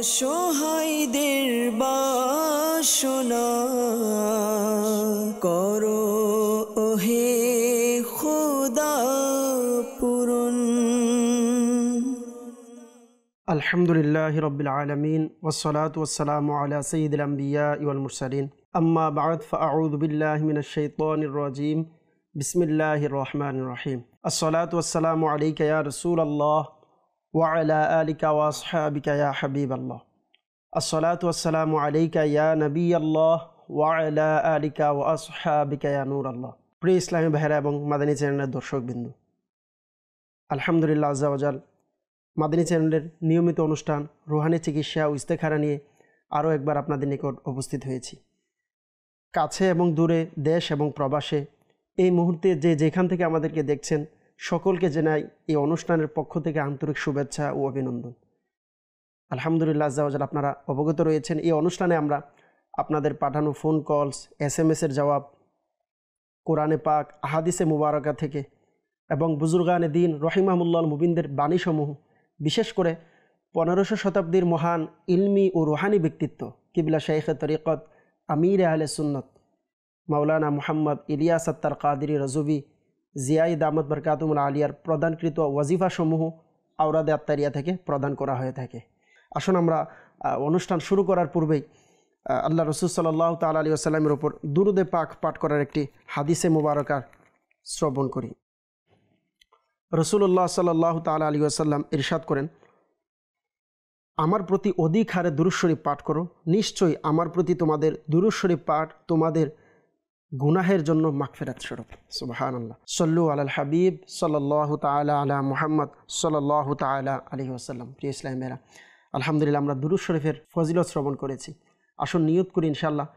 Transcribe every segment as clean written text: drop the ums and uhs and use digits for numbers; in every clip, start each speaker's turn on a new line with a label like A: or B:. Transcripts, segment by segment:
A: অসহায়দের বাসনা করো ওহে খোদা পূরণ।
B: আলহামদুলিল্লাহি রাব্বিল আলামিন ওয়াসসালাতু ওয়াসসালামু আলা সাইয়্যিদিল আমবিয়া ওয়াল মুরসালিন আম্মা বা'দ ফাআউযু বিল্লাহি মিনাশ শাইতানির রাজীম বিসমিল্লাহির রহমানির রহিম। আসসালাতু ওয়াসসালামু আলাইকা ইয়া রাসূলাল্লাহ ওয়া আলা আলিকা ওয়া আসহাবিকা ইয়া হাবিবাল্লাহ। আসসালাতু ওয়াসসালামু আলাইকা ইয়া নবিয়াল্লাহ ওয়া আলা আলিকা ওয়া আসহাবিকা ইয়া নূরাল্লাহ। প্রিয় ইসলামী ভাইরা এবং মাদানী চ্যানেলের দর্শকবৃন্দ, আলহামদুলিল্লাহ আযজা ওয়া জাল মাদানী চ্যানেলের নিয়মিত অনুষ্ঠান রুহানি চিকিৎসা ও ইস্তেখারা নিয়ে আরও একবার আপনাদের নিকট উপস্থিত হয়েছি। কাছে এবং দূরে, দেশ এবং প্রবাসে এই মুহূর্তে যেখান থেকে আমাদেরকে দেখছেন সকলকে জানাই এই অনুষ্ঠানের পক্ষ থেকে আন্তরিক শুভেচ্ছা ও অভিনন্দন। আলহামদুলিল্লাহ আযজা ওয়া জাল আপনারা অবগত রয়েছেন এই অনুষ্ঠানে আমরা আপনাদের পাঠানো ফোন কলস, SMS-এর জবাব, কোরআনে পাক, আহাদিসে মুবারাকা থেকে এবং বুজুর্গানে দিন রহিমাহুল্লাহ মুবিনদের বাণীসমূহ, বিশেষ করে 1500 শতাব্দীর মহান ইলমি ও রুহানি ব্যক্তিত্ব কিবলা শাইখে তরিকত আমির আহলে সুন্নত মাওলানা মুহাম্মদ ইলিয়াস আত্তার কাদিরি রজবি জিয়াই দামত বরকাতুল আলিয়ার প্রদানকৃত ওয়াজিফাসমূহ আওরাদে আত্তারিয়া থেকে প্রদান করা হয়ে থাকে। আসুন আমরা অনুষ্ঠান শুরু করার পূর্বেই আল্লাহ রসুল সাল্লাল্লাহু তাআলা আলাইহি ওয়াসাল্লামের উপর দুরুদে পাক পাঠ করার একটি হাদিসে মুবারকার শ্রবণ করি। রসুল্লাহ সাল্লাল্লাহু তাআলা আলাইহি ওয়াসাল্লাম ইরশাদ করেন, আমার প্রতি অধিক হারে দুরূদ শরীফ পাঠ করো, নিশ্চয়ই আমার প্রতি তোমাদের দুরূদ শরীফ পাঠ তোমাদের গুনাহের জন্য মাগফিরাত স্বরূপ। সুবহানাল্লাহ। সল্লু আলাল হাবিব সাল্লাল্লাহু তাআলা আলা মুহাম্মদ সাল্লাল্লাহু তাআলা আলাইহি ওয়াসাল্লাম। প্রিয় ইসলামী ভাইরা, আলহামদুলিল্লাহ আমরা দুরূদ শরীফের ফজিলত শ্রবণ করেছি। আসুন নিয়ত করি ইনশাআল্লাহ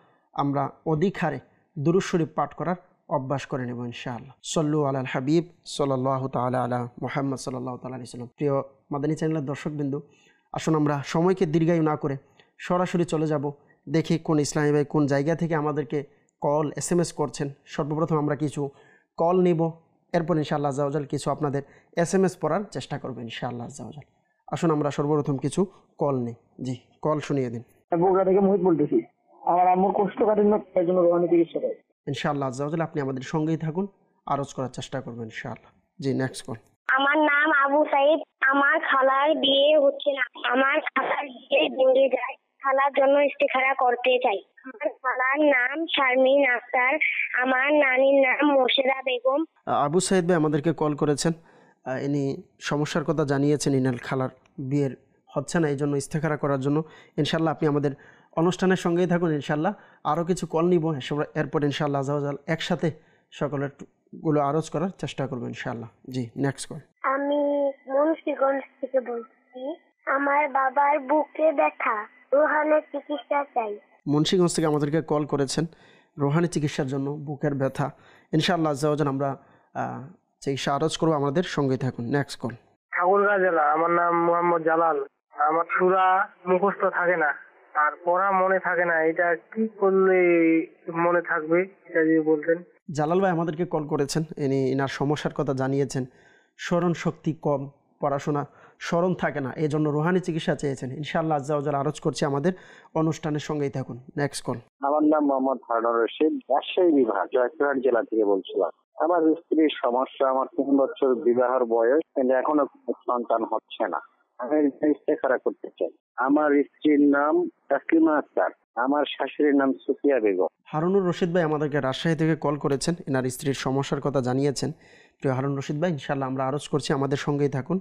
B: আমরা অধিক হারে দুরূদ শরীফ পাঠ করার অভ্যাস করে নেব ইনশাআল্লাহ। সল্লু আলাল হাবিব সাল্লাল্লাহু তাআলা আলা মুহাম্মদ সাল্লাল্লাহু তাআলা আলাইহি ওয়াসাল্লাম। প্রিয় মাদানী চ্যানেলের দর্শকবৃন্দ, আসুন আমরা সময়কে দীর্ঘায়ু না করে সরাসরি চলে যাব দেখি কোন ইসলামী ভাই কোন জায়গা থেকে আমাদেরকে কল SMS করছেন। সর্বপ্রথম আমরা কিছু কল নিব, এরপর ইনশাআল্লাহ আযজা ওয়া জাল কিছু আপনাদের SMS পড়ার চেষ্টা করব ইনশাআল্লাহ আযজা ওয়া জাল। আসুন আমরা সর্বপ্রথম কিছু কল নিই। জি, কল শুনিয়ে দিন।
C: বগুড়া থেকে মোহিত বলতেছি। আমার আম্মুর কোষ্ঠকাঠিন্য, তার জন্য রোহানি চিকিৎসা করাই।
B: ইনশাআল্লাহ আযজা ওয়া জাল আপনি আমাদের সঙ্গেই থাকুন, আরজ করার চেষ্টা করবেন ইনশাআল্লাহ। জি, নেক্সট কল।
D: আমার নাম আবু সাইদ। আমার খালার বিয়ে হচ্ছে না। আমার খালার বিয়ে ভেঙে যায়। খালার জন্য ইস্তেখারা করতে চাই। আমার খালার নাম শারমিন আক্তার। আমার নানির নাম মোর্শেদা বেগম।
B: আবু সাইদ ভাই আমাদেরকে কল করেছেন, ইনি সমস্যার কথা জানিয়েছেন। ইনার খালার বিয়ের হচ্ছে না, এই জন্য ইস্তেখারা করার জন্য। ইনশাআল্লাহ আপনি আমাদের অনুষ্ঠানের সঙ্গেই থাকুন। ইনশাআল্লাহ আরও কিছু কল নিব, এরপর ইনশাআল্লাহ আযজা ওয়া জাল একসাথে সকলের গুলো আরজ করার চেষ্টা করবো ইনশাআল্লাহ। জি, নেক্সট কল।
D: আমি মুন্সিগঞ্জ থেকে বলছি। আমার বাবার বুকে ব্যথা, রোহানি চিকিৎসা চাই।
B: মুন্সিগঞ্জ থেকে আমাদেরকে কল করেছেন রোহানি চিকিৎসার জন্য, বুকের ব্যথা। ইনশাআল্লাহ আযজা ওয়া জাল আমরা চিকিৎসা আরজ করবো, আমাদের সঙ্গেই থাকুন। Next call.
C: ঠাকুরগাঁ জেলা। আমার নাম মোহাম্মদ জালাল। আমার সূরা মুখস্থ থাকে না আর পড়া মনে থাকে না, এটা কি করলে মনে থাকবে এটা যদি বলতেন।
B: জালাল ভাই আমাদেরকে কল করেছেন, ইনার সমস্যার কথা জানিয়েছেন। স্মরণ শক্তি কম, পড়াশোনা স্মরণ থাকে না, এই জন্য রুহানি চিকিৎসা চেয়েছেন। ইনশাআল্লাহ আযজা ওয়া জাল আরজ করছি, আমাদের অনুষ্ঠানের সঙ্গেই থাকুন। Next call.
E: আমার নাম মোহাম্মদ হারুন রশিদ, রাজশাহী বিভাগ, জয়পুরহাট জেলা থেকে বলছিলাম। আমার স্ত্রীর সমস্যা, আমার 3 বছর বিবাহের বয়স, কিন্তু এখনো সন্তান হচ্ছে না। আমি ইস্তেখারা করতে চাই। আমার স্ত্রীর নাম তাসলিমা আক্তার, আমার শাশুড়ির নাম সুফিয়া বেগম।
B: হারুনুর রশিদ ভাই আমাদেরকে রাজশাহী থেকে কল করেছেন, এনার স্ত্রীর সমস্যার কথা জানিয়েছেন। প্রিয় হারুন রশিদ ভাই, ইনশাআল্লাহ আমরা আরজ করছি, আমাদের সঙ্গেই থাকুন।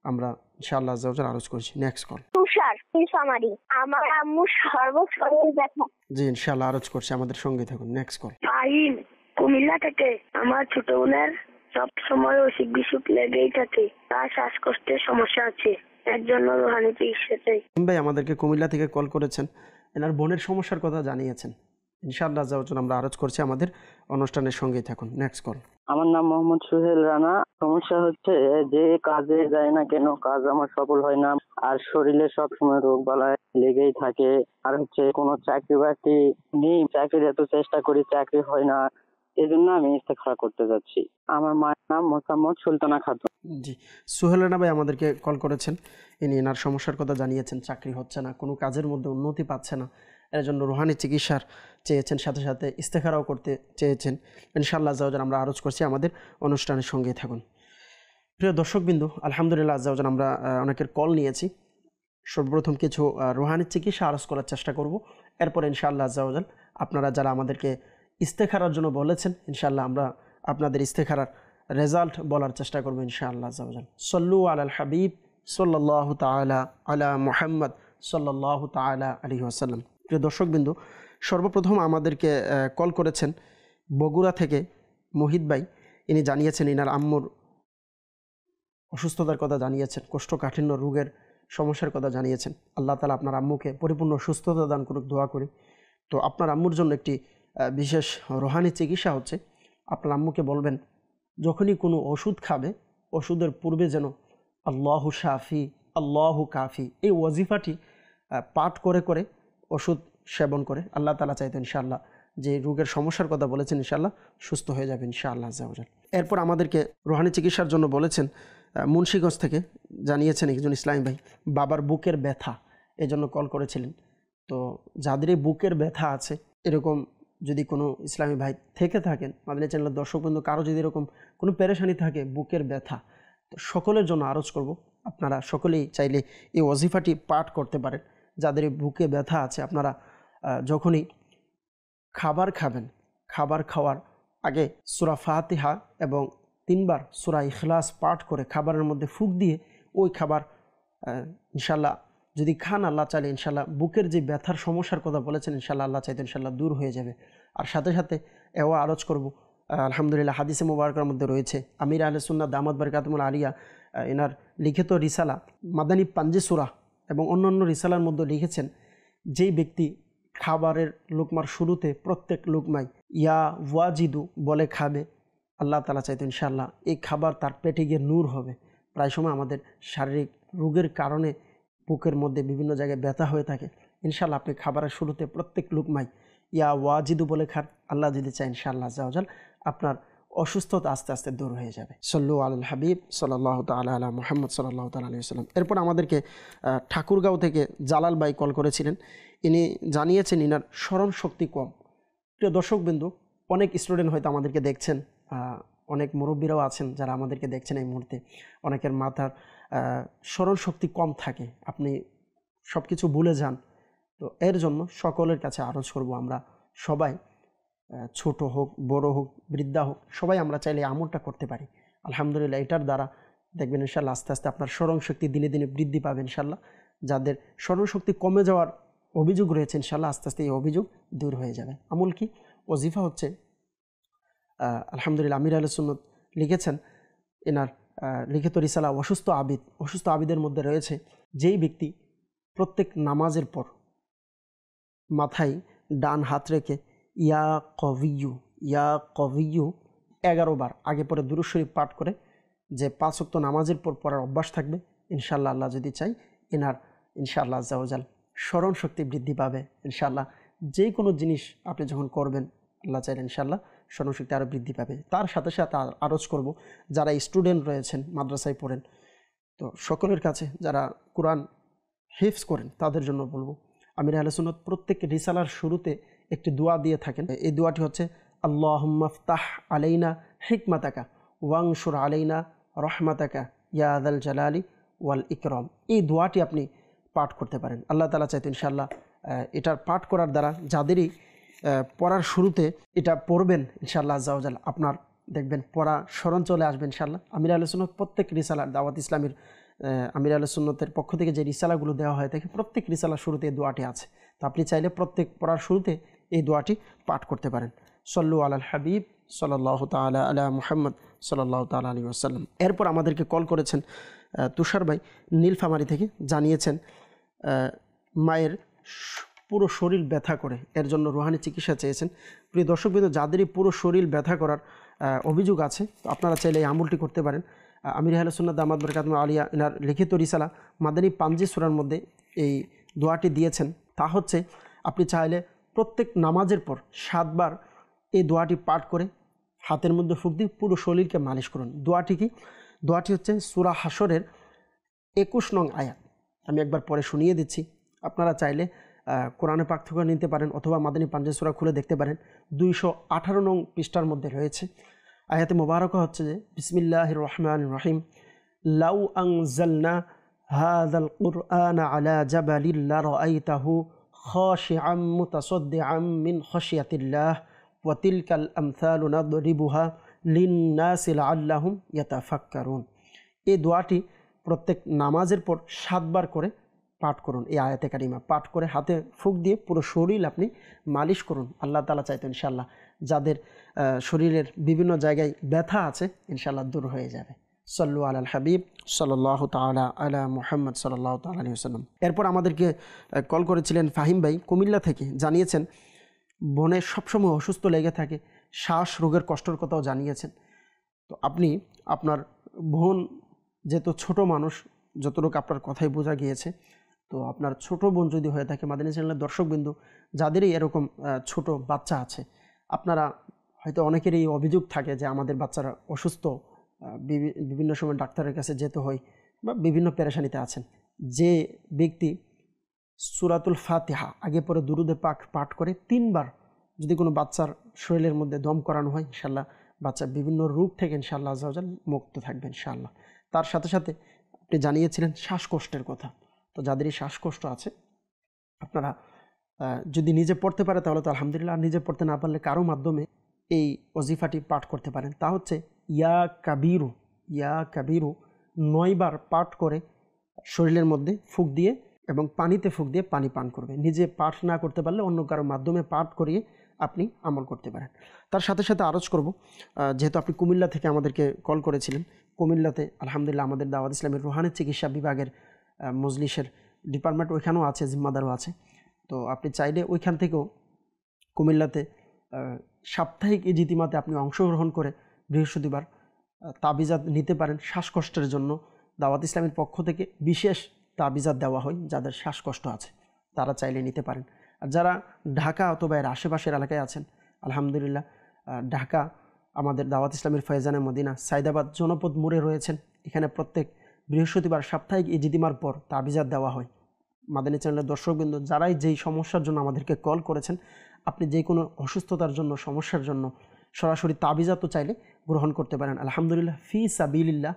B: আমরা ইনশাআল্লাহ আযজা ওয়া জাল আরজ করছি। Next call.
D: তুষার সামারি। আমার আম্মু সর্বশরীর ব্যথা।
B: জি, ইনশাআল্লাহ আরজ করছি, আমাদের সঙ্গেই থাকুন। Next call.
D: ফাহিম কুমিল্লা থেকে। আমার ছোট বোনের সব সময় অসুখ বিসুখ লেগেই থাকে, তার শ্বাসকষ্টের সমস্যা আছে, এর জন্য রোহানি চিকিৎসা চাই।
B: ভাই আমাদেরকে কুমিল্লা থেকে কল করেছেন, এনার বোনের সমস্যার কথা জানিয়েছেন। ইনশাআল্লাহ আযজা ওয়া জাল আমরা আরজ করছি, আমাদের অনুষ্ঠানের সঙ্গেই থাকুন। Next call.
F: আমার নাম মোহাম্মদ সুহেল রানা। সমস্যা হচ্ছে যে কাজে যায় না কেন, কাজ আমার সফল হয় না, আর শরীরে সব সময় রোগ বালাই লেগেই থাকে। আর হচ্ছে কোনো চাকরি বাকরি নেই, চাকরির এত চেষ্টা করি চাকরি হয় না, এই জন্য আমি ইস্তেখারা করতে যাচ্ছি। আমার মায়ের নাম মোসাম্মদ সুলতানা খাতুন।
B: জি, সোহেল রানা ভাই আমাদেরকে কল করেছেন। ইনি এনার সমস্যার কথা জানিয়েছেন, চাকরি হচ্ছে না, কোনো কাজের মধ্যে উন্নতি পাচ্ছে না, এর জন্য রুহানি চিকিৎসার চেয়েছেন, সাথে সাথে ইস্তেখারাও করতে চেয়েছেন। ইনশাআল্লাহ আজ্জাওয়াজাল আমরা আরজ করছি, আমাদের অনুষ্ঠানের সঙ্গেই থাকুন। প্রিয় দর্শকবিন্দু, আলহামদুলিল্লাহ আজ্জাওয়াজাল আমরা অনেকের কল নিয়েছি। সর্বপ্রথম কিছু রুহানি চিকিৎসা আরজ করার চেষ্টা করব, এরপর ইনশাআল্লাহ আজ্জাওয়াজাল আপনারা যারা আমাদেরকে ইস্তেখারার জন্য বলেছেন, ইনশাআল্লাহ আমরা আপনাদের ইস্তেখারার রেজাল্ট বলার চেষ্টা করবো ইনশাআল্লাহ আজ্জাওয়াজাল। সল্লু আলাল হাবিব সাল্লাল্লাহু তাআলা আলা মুহাম্মদ সাল্লাল্লাহু তাআলা আলাইহি ওয়াসাল্লাম। প্রিয় দর্শকবিন্দু, সর্বপ্রথম আমাদেরকে কল করেছেন বগুড়া থেকে মোহিত ভাই। ইনি জানিয়েছেন ইনার আম্মুর অসুস্থতার কথা জানিয়েছেন, কোষ্ঠকাঠিন্য রোগের সমস্যার কথা জানিয়েছেন। আল্লাহ তাআলা আপনার আম্মুকে পরিপূর্ণ সুস্থতা দান করুক, দোয়া করি। তো আপনার আম্মুর জন্য একটি বিশেষ রুহানি চিকিৎসা হচ্ছে, আপনার আম্মুকে বলবেন যখনই কোনো ওষুধ খাবে, ওষুধের পূর্বে যেন আল্লাহু শাফি আল্লাহু কাফি এই ওয়াজিফাটি পাঠ করে করে ওষুধ সেবন করে। আল্লাহ তাআলা চাইতেন ইনশাআল্লাহ যে রোগের সমস্যার কথা বলেছেন ইনশাআল্লাহ সুস্থ হয়ে যাবে ইনশাআল্লাহ আজ্জাওয়াজাল। এরপর আমাদেরকে রুহানি চিকিৎসার জন্য বলেছেন মুন্সিগঞ্জ থেকে জানিয়েছেন একজন ইসলামী ভাই, বাবার বুকের ব্যথা, এই জন্য কল করেছিলেন। তো যাদের এই বুকের ব্যথা আছে, এরকম যদি কোনো ইসলামী ভাই থেকে থাকেন, মাদানী চ্যানেলের দর্শক বন্ধু কারো যদি এরকম কোনো পেরেশানি থাকে, বুকের ব্যথা, তো সকলের জন্য আরজ করব আপনারা সকলেই চাইলে এই ওয়াজিফাটি পাঠ করতে পারেন। যাদের এই বুকে ব্যথা আছে, আপনারা যখনই খাবার খাবেন, খাবার খাওয়ার আগে সূরা ফাতিহা এবং 3 বার সূরা ইখলাস পাঠ করে খাবারের মধ্যে ফুঁক দিয়ে ওই খাবার ইনশাআল্লাহ যদি খান, আল্লাহ চাইলে ইনশাআল্লাহ বুকের যে ব্যথার সমস্যার কথা বলেছেন ইনশাআল্লাহ আল্লাহ চাইতে ইনশাআল্লাহ দূর হয়ে যাবে। আর সাথে সাথে এও আরজ করব, আলহামদুলিল্লাহ হাদিসে মুবারকার মধ্যে রয়েছে, আমির আহলে সুন্নাহ দামাত বারকাতুহুল আলিয়া এনার লিখিত রিসালা মাদানী পাঞ্জি সূরা এবং অন্যান্য রিসালার মধ্যে লিখেছেন, যেই ব্যক্তি খাবারের লুকমার শুরুতে প্রত্যেক লুকমাই ইয়া ওয়াজিদু বলে খাবে, আল্লাহ তাআলা চাইতে ইনশাআল্লাহ এই খাবার তার পেটে গিয়ে নূর হবে। প্রায় সময় আমাদের শারীরিক রোগের কারণে বুকের মধ্যে বিভিন্ন জায়গায় ব্যথা হয়ে থাকে, ইনশাআল্লাহ আপনি খাবারের শুরুতে প্রত্যেক লুকমাই ইয়া ওয়াজিদু বলে খান, আল্লাহ যদি চায় ইনশাআল্লাহ আজ্জাওয়াজাল আপনার অসুস্থতা আস্তে আস্তে দূর হয়ে যাবে। সল্লু আলাল হাবিব সাল্লাল্লাহু তাআলা আলা মুহাম্মদ সাল্লাল্লাহু তাআলা আলাইহি ওয়াসাল্লাম। এরপর আমাদেরকে ঠাকুরগাঁও থেকে জালাল ভাই কল করেছিলেন। ইনি জানিয়েছেন ইনার স্মরণ শক্তি কম। প্রিয় দর্শকবিন্দু, অনেক স্টুডেন্ট হয়তো আমাদেরকে দেখছেন, অনেক মুরব্বীরাও আছেন যারা আমাদেরকে দেখছেন এই মুহূর্তে, অনেকের মাথার স্মরণ শক্তি কম থাকে, আপনি সব কিছু ভুলে যান। তো এর জন্য সকলের কাছে আরজ করব, আমরা সবাই ছোট হোক বড় হোক বৃদ্ধা হোক, সবাই আমরা চাইলে আমলটা করতে পারি। আলহামদুলিল্লাহ এটার দ্বারা দেখবেন ইনশাআল্লাহ আস্তে আস্তে আপনার স্মরণ শক্তি দিনে দিনে বৃদ্ধি পাবে ইনশাআল্লাহ। যাদের স্মরণ শক্তি কমে যাওয়ার অভিযোগ রয়েছে ইনশাআল্লাহ আস্তে আস্তে এই অভিযোগ দূর হয়ে যাবে। আমল কি? ওয়াজিফা হচ্ছে, আলহামদুলিল্লাহ আমির আহলে সুন্নাত লিখেছেন, এনার লিখিত রিসালা অসুস্থ আবিদের মধ্যে রয়েছে, যেই ব্যক্তি প্রত্যেক নামাজের পর মাথায় ডান হাত রেখে ইয়া কবিয়ু 11 বার আগে পরে দুরূদ শরীফ পাঠ করে, যে 5 ওয়াক্ত নামাজের পর পড়ার অভ্যাস থাকবে, ইনশাআল্লাহ আল্লাহ যদি চাই এনার ইনশাআল্লাহ আজ্জাওয়াজাল স্মরণ শক্তি বৃদ্ধি পাবে। ইনশাআল্লাহ যে কোনো জিনিস আপনি যখন করবেন, আল্লাহ চাইলে ইনশাআল্লাহ স্মরণ শক্তি আরও বৃদ্ধি পাবে। তার সাথে সাথে আরজ করব, যারা স্টুডেন্ট রয়েছেন মাদ্রাসায় পড়েন, তো সকলের কাছে যারা কোরআন হিফজ করেন তাদের জন্য বলবো, আমির আহলে সুন্নাত প্রত্যেক রিসালার শুরুতে একটি দোয়া দিয়ে থাকেন। এই দোয়াটি হচ্ছে আল্লাহুম্মা ফতাহ আলাইনা হিকমাতাকা ওয়ানশুর আলাইনা রহমাতাকা ইয়া যাল জালালি ওয়াল ইকরাম। এই দোয়াটি আপনি পাঠ করতে পারেন। আল্লাহ তাআলা চাইতেন ইনশাআল্লাহ এটার পাঠ করার দ্বারা, যাদেরই পড়ার শুরুতে এটা পড়বেন ইনশাআল্লাহ আজ্জাওয়াজাল আপনার দেখবেন পড়া স্মরণ চলে আসবে ইনশাআল্লাহ। আমির আহলে সুন্নাত প্রত্যেক রিসালার, দাওয়াত ইসলামের আমির আহলে সুন্নাতের পক্ষ থেকে যে রিসালাগুলো দেওয়া হয় থাকে, প্রত্যেক রিসালার শুরুতে এই দোয়াটি আছে। তো আপনি চাইলে প্রত্যেক পড়ার শুরুতে এই দোয়াটি পাঠ করতে পারেন। সল্লু আলাল হাবিব সাল্লাল্লাহু তাআলা আলা মুহাম্মদ সাল্লাল্লাহু তাআলা আলাইহি ওয়াসাল্লাম। এরপর আমাদেরকে কল করেছেন তুষার ভাই নীলফামারী থেকে, জানিয়েছেন মায়ের পুরো শরীর ব্যথা করে, এর জন্য রুহানি চিকিৎসা চেয়েছেন। প্রিয় দর্শকবৃন্দ, যাদেরই পুরো শরীর ব্যথা করার অভিযোগ আছে, তো আপনারা চাইলে এই আমলটি করতে পারেন। আমির আহলে সুন্নাত দামাত বারকাতুহুল আলিয়া এনার লিখিত রিসালা মাদানী পাঞ্জি সূরার মধ্যে এই দোয়াটি দিয়েছেন। তা হচ্ছে, আপনি চাইলে প্রত্যেক নামাজের পর 7 বার এই দোয়াটি পাঠ করে হাতের মধ্যে ফুঁক দিয়ে পুরো শরীরকে মালিশ করুন। দোয়াটি কি? দোয়াটি হচ্ছে সূরা হাসরের 21 নং আয়াত। আমি একবার পরে শুনিয়ে দিচ্ছি। আপনারা চাইলে কোরআনে পাক থেকে নিতে পারেন অথবা মাদানী পাঞ্জের সূরা খুলে দেখতে পারেন। 218 নং পৃষ্ঠার মধ্যে রয়েছে। আয়াতে মোবারকা হচ্ছে যে বিসমিল্লাহির রহমানির রহিম লাউ আনজালনা হাযাল কুরআনা আলা জাবালিন লারাআইতাহু খাশিআম মুতাসাদ্দিআম মিন খাশিয়াতিল্লাহ ওয়া তিলকাল আমসালু নাদরিবুহা লিন-নাসি লাআল্লাহুম ইয়াতাফাক্কারুন। এই দোয়াটি প্রত্যেক নামাজের পর 7 বার করে পাঠ করুন। এই আয়াতে কারিমা পাঠ করে হাতে ফুঁক দিয়ে পুরো শরীর আপনি মালিশ করুন। আল্লাহ তাআলা চাইতো ইনশাআল্লাহ যাদের শরীরের বিভিন্ন জায়গায় ব্যথা আছে ইনশাআল্লাহ দূর হয়ে যাবে। সাল্লু আলাল হাবিব সাল্লাল্লাহু তাআলা আলা মুহাম্মদ সাল্লাল্লাহু তাআলা আলাইহি ওয়াসাল্লাম। এরপর আমাদেরকে কল করেছিলেন ফাহিম ভাই কুমিল্লা থেকে, জানিয়েছেন বোনের সবসময় অসুস্থ লেগে থাকে, শ্বাস রোগের কষ্টের কথাও জানিয়েছেন। তো আপনি আপনার বোন যেহেতু ছোট মানুষ, যতটুকু আপনার কথাই বোঝা গিয়েছে, তো আপনার ছোট বোন যদি হয়ে থাকে, মাদানী চ্যানেলের দর্শকবিন্দু যাদেরই এরকম ছোট বাচ্চা আছে, আপনারা হয়তো অনেকেরই অভিযোগ থাকে যে আমাদের বাচ্চারা অসুস্থ, বিভিন্ন সময় ডাক্তারের কাছে যেতে হয় বা বিভিন্ন পেরেশানিতে আছেন। যে ব্যক্তি সূরাতুল ফাতিহা আগে পরে দুরুদে পাক পাঠ করে 3 বার যদি কোনো বাচ্চার শরীরের মধ্যে দম করানো হয়, ইনশাআল্লাহ বাচ্চা বিভিন্ন রোগ থেকে ইনশাআল্লাহ আজ্জা ওয়াজাল মুক্ত থাকবে ইনশাআল্লাহ। তার সাথে সাথে আপনি জানিয়েছিলেন শ্বাসকষ্টের কথা। তো যাদেরই শ্বাসকষ্ট আছে আপনারা যদি নিজে পড়তে পারে তাহলে তো আলহামদুলিল্লাহ, নিজে পড়তে না পারলে কারো মাধ্যমে এই ওজিফাটি পাঠ করতে পারেন। তা হচ্ছে ইয়া কাবিরু 9 বার পাঠ করে শরীরের মধ্যে ফুঁক দিয়ে এবং পানিতে ফুঁক দিয়ে পানি পান করবে। নিজে পাঠ না করতে পারলে অন্য কারো মাধ্যমে পাঠ করিয়ে আপনি আমল করতে পারেন। তার সাথে সাথে আরজ করব, যেহেতু আপনি কুমিল্লা থেকে আমাদেরকে কল করেছিলেন, কুমিল্লাতে আলহামদুলিল্লাহ আমাদের দাওয়াত ইসলামের রুহানি চিকিৎসা বিভাগের মজলিসের ডিপার্টমেন্ট ওইখানেও আছে, জিম্মাদারও আছে। তো আপনি চাইলে ওইখান থেকেও কুমিল্লাতে সাপ্তাহিক ইজতিমাতে আপনি অংশগ্রহণ করে বৃহস্পতিবার তাবিজাত নিতে পারেন। শ্বাসকষ্টের জন্য দাওয়াত ইসলামের পক্ষ থেকে বিশেষ তাবিজাত দেওয়া হয়, যাদের শ্বাসকষ্ট আছে তারা চাইলে নিতে পারেন। আর যারা ঢাকা অথবা এর আশেপাশের এলাকায় আছেন, আলহামদুলিল্লাহ ঢাকা আমাদের দাওয়াত ইসলামের ফয়জানে মদিনা সাইদাবাদ জনপদ মোড়ে রয়েছেন। এখানে প্রত্যেক বৃহস্পতিবার সাপ্তাহিক ইজতিমার পর তাবিজাত দেওয়া হয়। মাদানী চ্যানেলের দর্শকবৃন্দ যারাই যেই সমস্যার জন্য আমাদেরকে কল করেছেন, আপনি যে কোনো অসুস্থতার জন্য, সমস্যার জন্য সরাসরি তাবিজাতও চাইলে গ্রহণ করতে পারেন। আলহামদুলিল্লাহ ফি সাবিলিল্লাহ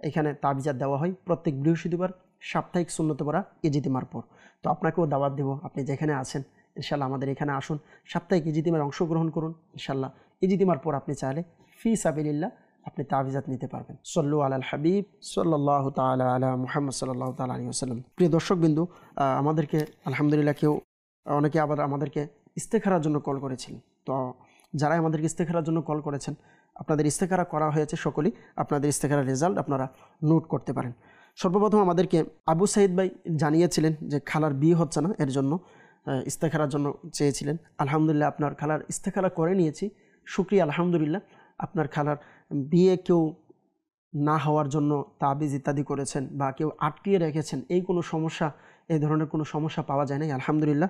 B: এখানে তাবিজাত দেওয়া হয় প্রত্যেক বৃহস্পতিবার সাপ্তাহিক সুন্নতে পড়া ইজতিমার পর। তো আপনাকেও দাওয়াত দেব, আপনি যেখানে আছেন ইনশাআল্লাহ আমাদের এখানে আসুন, সাপ্তাহিক ইজতিমার অংশগ্রহণ করুন। ইনশাআল্লাহ ইজতিমার পর আপনি চাইলে ফি সাবিলিল্লাহ আপনি তাবিজাত নিতে পারবেন। সল্লু আলাল হাবিব সাল্লাল্লাহু তাআলা আলা মুহাম্মদ সাল্লাল্লাহু তাআলা আলাইহি ওয়াসাল্লাম। প্রিয় দর্শকবিন্দু, আমাদেরকে আলহামদুলিল্লাহ অনেকে আবার আমাদেরকে ইস্তেখারার জন্য কল করেছিলেন। তো যারা আমাদেরকে ইস্তেখারার জন্য কল করেছেন, আপনাদের ইস্তেখারা করা হয়েছে, সকলেই আপনাদের ইস্তেখারার রেজাল্ট আপনারা নোট করতে পারেন। সর্বপ্রথম আমাদেরকে আবু সাইদ ভাই জানিয়েছিলেন যে খালার বিয়ে হচ্ছে না, এর জন্য ইস্তেখারার জন্য চেয়েছিলেন। আলহামদুলিল্লাহ আপনার খালার ইস্তেখারা করে নিয়েছি, শুকরিয়া আলহামদুলিল্লাহ। আপনার খালার বিয়ে কেউ না হওয়ার জন্য তাবিজ ইত্যাদি করেছেন বা কেউ আটকিয়ে রেখেছেন, এই কোনো সমস্যা, এই ধরনের কোনো সমস্যা পাওয়া যায় নাই আলহামদুলিল্লাহ।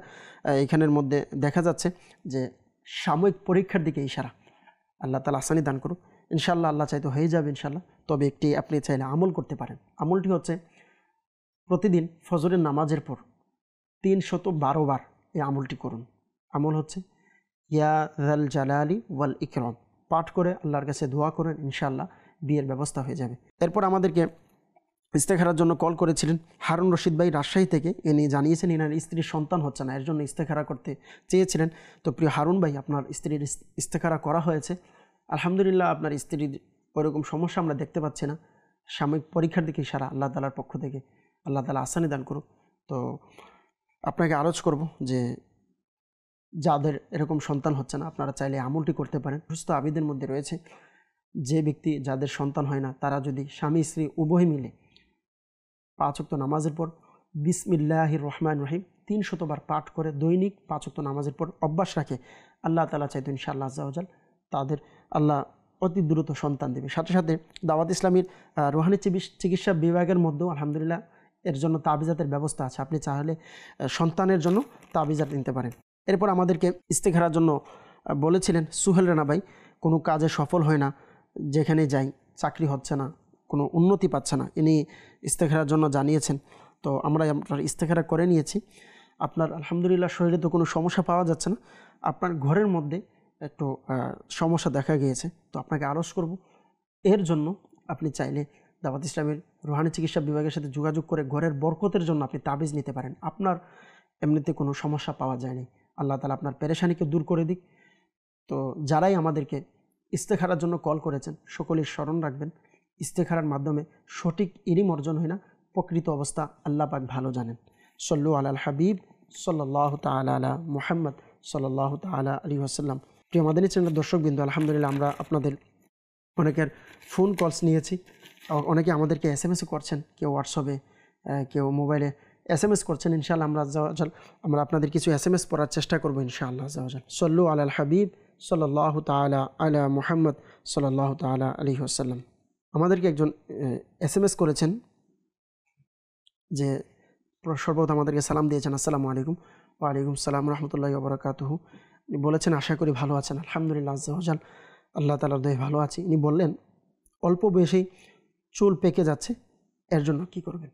B: এখানের মধ্যে দেখা যাচ্ছে যে সাময়িক পরীক্ষার দিকে ইশারা। আল্লাহ তাআলা আসানি দান করুক ইনশাআল্লাহ, আল্লাহ চাইতে হয়ে যাবে ইনশাআল্লাহ। তবে একটি আপনি চাইলে আমল করতে পারেন। আমলটি হচ্ছে প্রতিদিন ফজরের নামাজের পর 312 বার এই আমলটি করুন। আমল হচ্ছে ইয়া যাল জালালি ওয়াল ইকরাম পাঠ করে আল্লাহর কাছে দোয়া করেন, ইনশাআল্লাহ বিয়ের ব্যবস্থা হয়ে যাবে। এরপর আমাদেরকে ইস্তেখারার জন্য কল করেছিলেন হারুন রশিদ ভাই রাজশাহী থেকে। ইনি জানিয়েছেন এনার স্ত্রীর সন্তান হচ্ছে না, এর জন্য ইস্তেখারা করতে চেয়েছিলেন। তো প্রিয় হারুন ভাই, আপনার স্ত্রীর ইস্তেখারা করা হয়েছে আলহামদুলিল্লাহ। আপনার স্ত্রীর ওরকম সমস্যা আমরা দেখতে পাচ্ছি না, সাময়িক পরীক্ষার দিকে ইশারা আল্লাহ তাআলার পক্ষ থেকে। আল্লাহ তাআলা আসানি দান করুক। তো আপনাকে আরজ করব যে যাদের এরকম সন্তান হচ্ছে না, আপনারা চাইলে আমলটি করতে পারেন। সুস্থ আবিদের মধ্যে রয়েছে যে ব্যক্তি যাদের সন্তান হয় না, তারা যদি স্বামী স্ত্রী উভয় মিলে 5 ওয়াক্ত নামাজের পর বিসমিল্লাহির রহমানির রহিম 300 বার পাঠ করে দৈনিক 5 ওয়াক্ত নামাজের পর অভ্যাস রাখে, আল্লাহ তাআলা চাইতো ইনশাআল্লাহ আজ্জা ওয়াজাল তাদের আল্লাহ অতি দ্রুত সন্তান দেবে। সাথে সাথে দাওয়াত ইসলামীর রুহানি চিকিৎসা বিভাগের মধ্যেও আলহামদুলিল্লাহ এর জন্য তাবিজাতের ব্যবস্থা আছে। আপনি চাইলে সন্তানের জন্য তাবিজাত নিতে পারেন। এরপর আমাদেরকে ইস্তেখারার জন্য বলেছিলেন সুহেল রানা ভাই কোনো কাজে সফল হয় না, যেখানে যাই চাকরি হচ্ছে না, কোনো উন্নতি পাচ্ছে না, ইনি ইস্তেখারার জন্য জানিয়েছেন। তো আমরা আপনার ইস্তেখারা করে নিয়েছি। আপনার আলহামদুলিল্লাহ শরীরে তো কোনো সমস্যা পাওয়া যাচ্ছে না, আপনার ঘরের মধ্যে একটু সমস্যা দেখা গিয়েছে। তো আপনাকে আরজ করব, এর জন্য আপনি চাইলে দাওয়াত ইসলামের রুহানি চিকিৎসা বিভাগের সাথে যোগাযোগ করে ঘরের বরকতের জন্য আপনি তাবিজ নিতে পারেন। আপনার এমনিতে কোনো সমস্যা পাওয়া যায়নি, আল্লাহ তাআলা আপনার পেরেশানিকে দূর করে দিক। তো যারাই আমাদেরকে ইস্তেখারার জন্য কল করেছেন সকলেই স্মরণ রাখবেন, ইস্তেখারার মাধ্যমে সঠিক ইলম অর্জন হয় না, প্রকৃত অবস্থা আল্লাহ পাক ভালো জানেন। সল্লু আলাল হাবিব সাল্লাল্লাহু তাআলা আলা মুহাম্মদ সাল্লাল্লাহু তাআলা আলাইহি ওয়াসাল্লাম। প্রিয় মাদানী চ্যানেলের দর্শকবৃন্দ, আলহামদুলিল্লাহ আমরা আপনাদের অনেকের ফোন কলস নিয়েছি, অনেকে আমাদেরকে SMS করছেন, কেউ হোয়াটসঅ্যাপে, কেউ মোবাইলে SMS করছেন। ইনশাআল্লাহ আমরা আপনাদের কিছু SMS পড়ার চেষ্টা করবো ইনশাআল্লাহ। সল্লু আলাল হাবিব সাল্লাল্লাহু তাআলা আলা মুহাম্মদ সাল্লাল্লাহু তাআলা আলাইহি ওয়াসাল্লাম। আমাদেরকে একজন SMS করেছেন যে সর্বপ্রথম আমাদেরকে সালাম দিয়েছেন, আসসালামু আলাইকুম। ওয়ালাইকুম সালাম রহমতুল্লাহি ওয়া বারাকাতুহু। ইনি বলেছেন আশা করি ভালো আছেন। আলহামদুলিল্লাহ আজ্জাওয়াজাল, আল্লাহ তাআলার দয়ায় ভালো আছি। ইনি বললেন অল্প বয়সেই চুল পেকে যাচ্ছে, এর জন্য কি করবেন?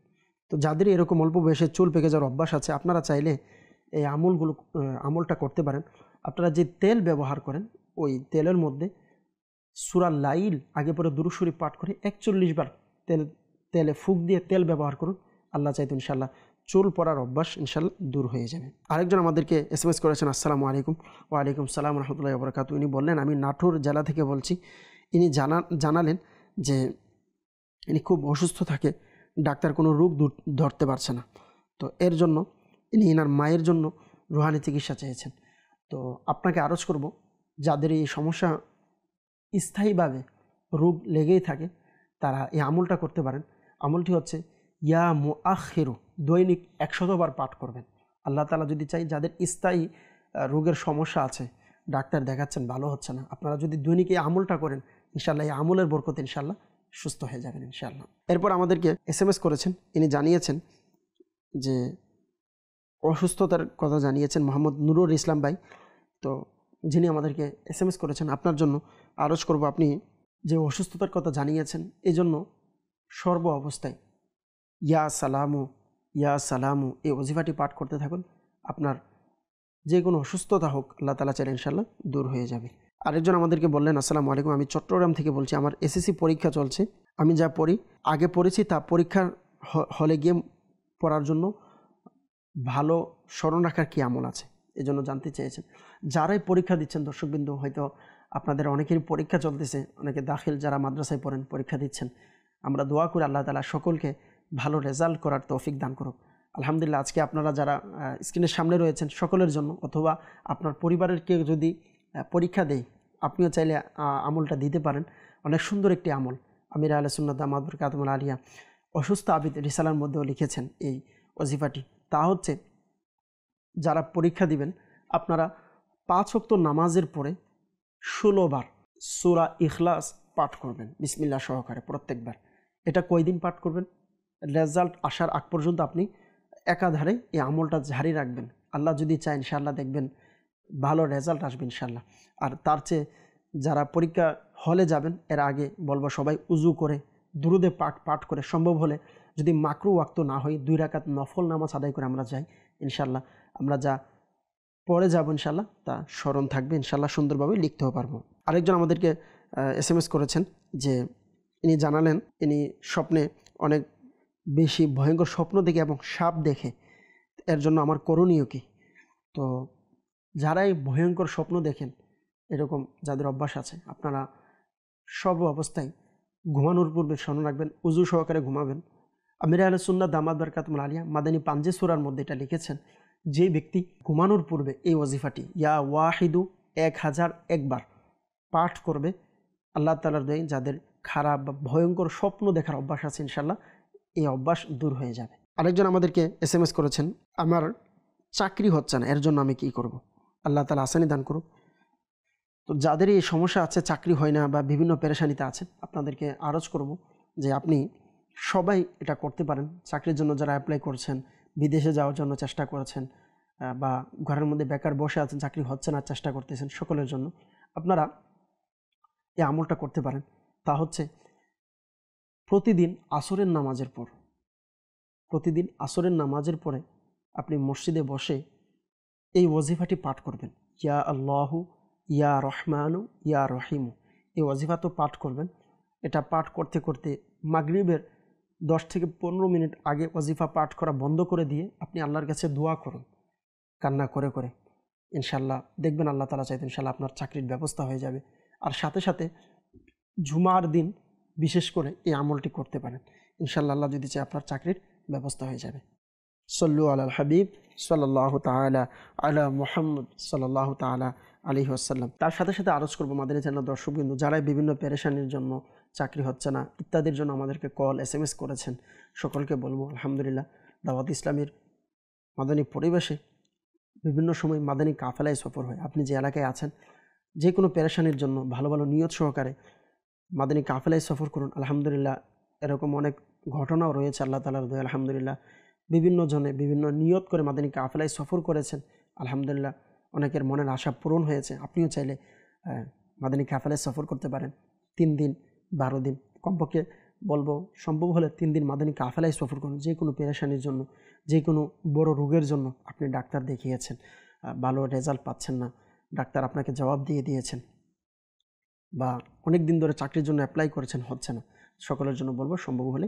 B: তো যাদের এরকম অল্প বয়সে চুল পেকে যাওয়ার অভ্যাস আছে, আপনারা চাইলে এই আমলটা করতে পারেন। আপনারা যে তেল ব্যবহার করেন ওই তেলের মধ্যে সূরা লাইল আগে পরে দুরূদ শরীফ পাঠ করে 41 বার তেলে ফুঁক দিয়ে তেল ব্যবহার করুন। আল্লাহ চাইতো ইনশাআল্লাহ চুল পড়ার অভ্যাস ইনশাআল্লাহ দূর হয়ে যাবে। আরেকজন আমাদেরকে SMS করেছেন, আসসালামু আলাইকুম। ওয়ালাইকুম সালাম রহমতুল্লাহি ওয়া বারাকাতুহু। ইনি বললেন আমি নাটোর জেলা থেকে বলছি। ইনি জানালেন যে ইনি খুব অসুস্থ থাকে, ডাক্তার কোনো রোগ ধরতে পারছে না। তো এর জন্য ইনি এনার মায়ের জন্য রুহানি চিকিৎসা চেয়েছেন। তো আপনাকে আরজ করব, যাদের এই সমস্যা স্থায়ীভাবে রোগ লেগেই থাকে তারা এই আমলটা করতে পারেন। আমলটি হচ্ছে ইয়া মুআখিরু, দৈনিক 100 বার পাঠ করবেন। আল্লাহ তাআলা যদি চাই, যাদের স্থায়ী রোগের সমস্যা আছে, ডাক্তার দেখাচ্ছেন ভালো হচ্ছে না, আপনারা যদি দৈনিক এই আমলটা করেন ইনশাআল্লাহ এই আমলের বরকতে ইনশাআল্লাহ সুস্থ হয়ে যাবেন ইনশাআল্লাহ। এরপর আমাদেরকে SMS করেছেন, ইনি জানিয়েছেন যে অসুস্থতার কথা জানিয়েছেন, মোহাম্মদ নুরুল ইসলাম ভাই। তো যিনি আমাদেরকে SMS করেছেন, আপনার জন্য আরজ করব, আপনি যে অসুস্থতার কথা জানিয়েছেন এই জন্য সর্ব অবস্থায় ইয়া সালামু এই ওজিফাটি পাঠ করতে থাকুন। আপনার যে কোনো অসুস্থতা হোক আল্লাহ তাআলা চাইলে ইনশাআল্লাহ দূর হয়ে যাবে। আরেকজন আমাদেরকে বললেন, আসসালামু আলাইকুম, আমি চট্টগ্রাম থেকে বলছি। আমার SSC পরীক্ষা চলছে, আমি যা আগে পড়েছি তা পরীক্ষার হলে গিয়ে পড়ার জন্য ভালো স্মরণ রাখার কী আমল আছে, এজন্য জানতে চেয়েছেন। যারাই পরীক্ষা দিচ্ছেন দর্শকবিন্দু, হয়তো আপনাদের অনেকেরই পরীক্ষা চলতেছে, অনেকে দাখিল যারা মাদ্রাসায় পড়েন পরীক্ষা দিচ্ছেন, আমরা দোয়া করি আল্লাহ তাআলা সকলকে ভালো রেজাল্ট করার তৌফিক দান করুক। আলহামদুলিল্লাহ আজকে আপনারা যারা স্ক্রিনের সামনে রয়েছেন সকলের জন্য, অথবা আপনার পরিবারের কেউ যদি পরীক্ষা দেয় আপনিও চাইলে আমলটা দিতে পারেন। অনেক সুন্দর একটি আমল, আমির আহলে সুন্নাত দামাত বরকাতুহুল আলিয়া অসুস্থ আবিদ রিসালার মধ্যেও লিখেছেন এই ওজিফাটি। তা হচ্ছে যারা পরীক্ষা দিবেন আপনারা 5 ওয়াক্ত নামাজের পরে 16 বার সূরা ইখলাস পাঠ করবেন বিসমিল্লাহ সহকারে প্রত্যেকবার। এটা কয়দিন পাঠ করবেন? রেজাল্ট আসার আগ পর্যন্ত আপনি একাধারে এই আমলটা জারি রাখবেন। আল্লাহ যদি চায় ইনশাআল্লাহ দেখবেন ভালো রেজাল্ট আসবে ইনশাআল্লাহ। আর তার চেয়ে যারা পরীক্ষা হলে যাবেন এর আগে বলবো সবাই উজু করে দুরুদে পাঠ করে, সম্ভব হলে যদি মাকরু ওয়াক্ত না হয় 2 রাকাত নফল নামাজ আদায় করে আমরা যাই ইনশাআল্লাহ, আমরা যা পড়ে যাব ইনশাআল্লাহ তা স্মরণ থাকবে ইনশাআল্লাহ, সুন্দরভাবে লিখতেও পারবো। আরেকজন আমাদেরকে SMS করেছেন যে ইনি জানালেন ইনি স্বপ্নে অনেক বেশি ভয়ঙ্কর স্বপ্ন দেখে এবং সাপ দেখে, এর জন্য আমার করণীয় কি? তো যারাই ভয়ঙ্কর স্বপ্ন দেখেন, এরকম যাদের অভ্যাস আছে, আপনারা সব অবস্থায় ঘুমানোর পূর্বে স্মরণ রাখবেন, উজু সহকারে ঘুমাবেন। আমির আহলে সুন্নাত দামাত বরকাতুহুল আলিয়া মাদানী পাঞ্জে সূরার মধ্যে এটা লিখেছেন, যে ব্যক্তি ঘুমানোর পূর্বে এই ওয়াজিফাটি ইয়া ওয়াহিদু 1001 বার পাঠ করবে, আল্লাহ তাআলার দয়ায় যাদের খারাপ বা ভয়ঙ্কর স্বপ্ন দেখার অভ্যাস আছে ইনশাআল্লাহ এই অভ্যাস দূর হয়ে যাবে। আরেকজন আমাদেরকে SMS করেছেন, আমার চাকরি হচ্ছে না, এর জন্য আমি কি করব? আল্লাহ তাআলা আসানি দান করুক। তো যাদের এই সমস্যা আছে, চাকরি হয় না বা বিভিন্ন পেরেশানিতে আছেন, আপনাদেরকে আরজ করব যে আপনি সবাই এটা করতে পারেন। চাকরির জন্য যারা অ্যাপ্লাই করছেন, বিদেশে যাওয়ার জন্য চেষ্টা করেছেন, বা ঘরের মধ্যে বেকার বসে আছেন, চাকরি হচ্ছে না চেষ্টা করতেছেন, সকলের জন্য আপনারা এই আমলটা করতে পারেন। তা হচ্ছে প্রতিদিন আসরের নামাজের পরে আপনি মসজিদে বসে এই ওয়াজিফাটি পাঠ করবেন, ইয়া আল্লাহু ইয়া রহমানু ইয়া রহিমু। এই ওয়াজিফা তো পাঠ করবেন। এটা পাঠ করতে করতে মাগরিবের 10 থেকে 15 মিনিট আগে ওয়াজিফা পাঠ করা বন্ধ করে দিয়ে আপনি আল্লাহর কাছে দোয়া করুন কান্না করে করে। ইনশাল্লাহ দেখবেন আল্লাহ তাআলা চাইতে ইনশাল্লাহ আপনার চাকরির ব্যবস্থা হয়ে যাবে। আর সাথে সাথে জুমার দিন বিশেষ করে এই আমলটি করতে পারেন। ইনশাল্লাহ আল্লাহ যদি চায় আপনার চাকরির ব্যবস্থা হয়ে যাবে। সল্লু আলাল হাবিব সাল্লাল্লাহু তাআলা আলা মুহাম্মদ সাল্লাল্লাহু তাআলা আলাইহি ওয়াসাল্লাম। তার সাথে সাথে আরজ করবো মাদানী চ্যানেল দর্শকবৃন্দ, যারা বিভিন্ন পেরেশানির জন্য চাকরি হচ্ছে না ইত্যাদির জন্য আমাদেরকে কল SMS করেছেন, সকলকে বলবো আলহামদুলিল্লাহ দাওয়াত ইসলামীর মাদানী পরিবেশে বিভিন্ন সময় মাদানী কাফেলায় সফর হয়। আপনি যে এলাকায় আছেন যে কোনো পেরেশানির জন্য ভালো ভালো নিয়ত সহকারে মাদানী কাফেলায় সফর করুন। আলহামদুলিল্লাহ এরকম অনেক ঘটনাও রয়েছে আল্লাহ তাআলার দয়ায়। আলহামদুলিল্লাহ বিভিন্ন জনে বিভিন্ন নিয়ত করে মাদানী কাফেলায় সফর করেছেন। আলহামদুলিল্লাহ অনেকের মনের আশা পূরণ হয়েছে। আপনিও চাইলে মাদানী কাফেলায় সফর করতে পারেন। 3 দিন 12 দিন কমপক্ষে বলবো, সম্ভব হলে 3 দিন মাদানী কাফেলায় সফর করুন। যে কোনো পেরেশানির জন্য, যে কোনো বড় রোগের জন্য আপনি ডাক্তার দেখিয়েছেন, ভালো রেজাল্ট পাচ্ছেন না, ডাক্তার আপনাকে জবাব দিয়ে দিয়েছেন, বা অনেক দিন ধরে চাকরির জন্য অ্যাপ্লাই করেছেন, হচ্ছে না, সকলের জন্য বলবো সম্ভব হলে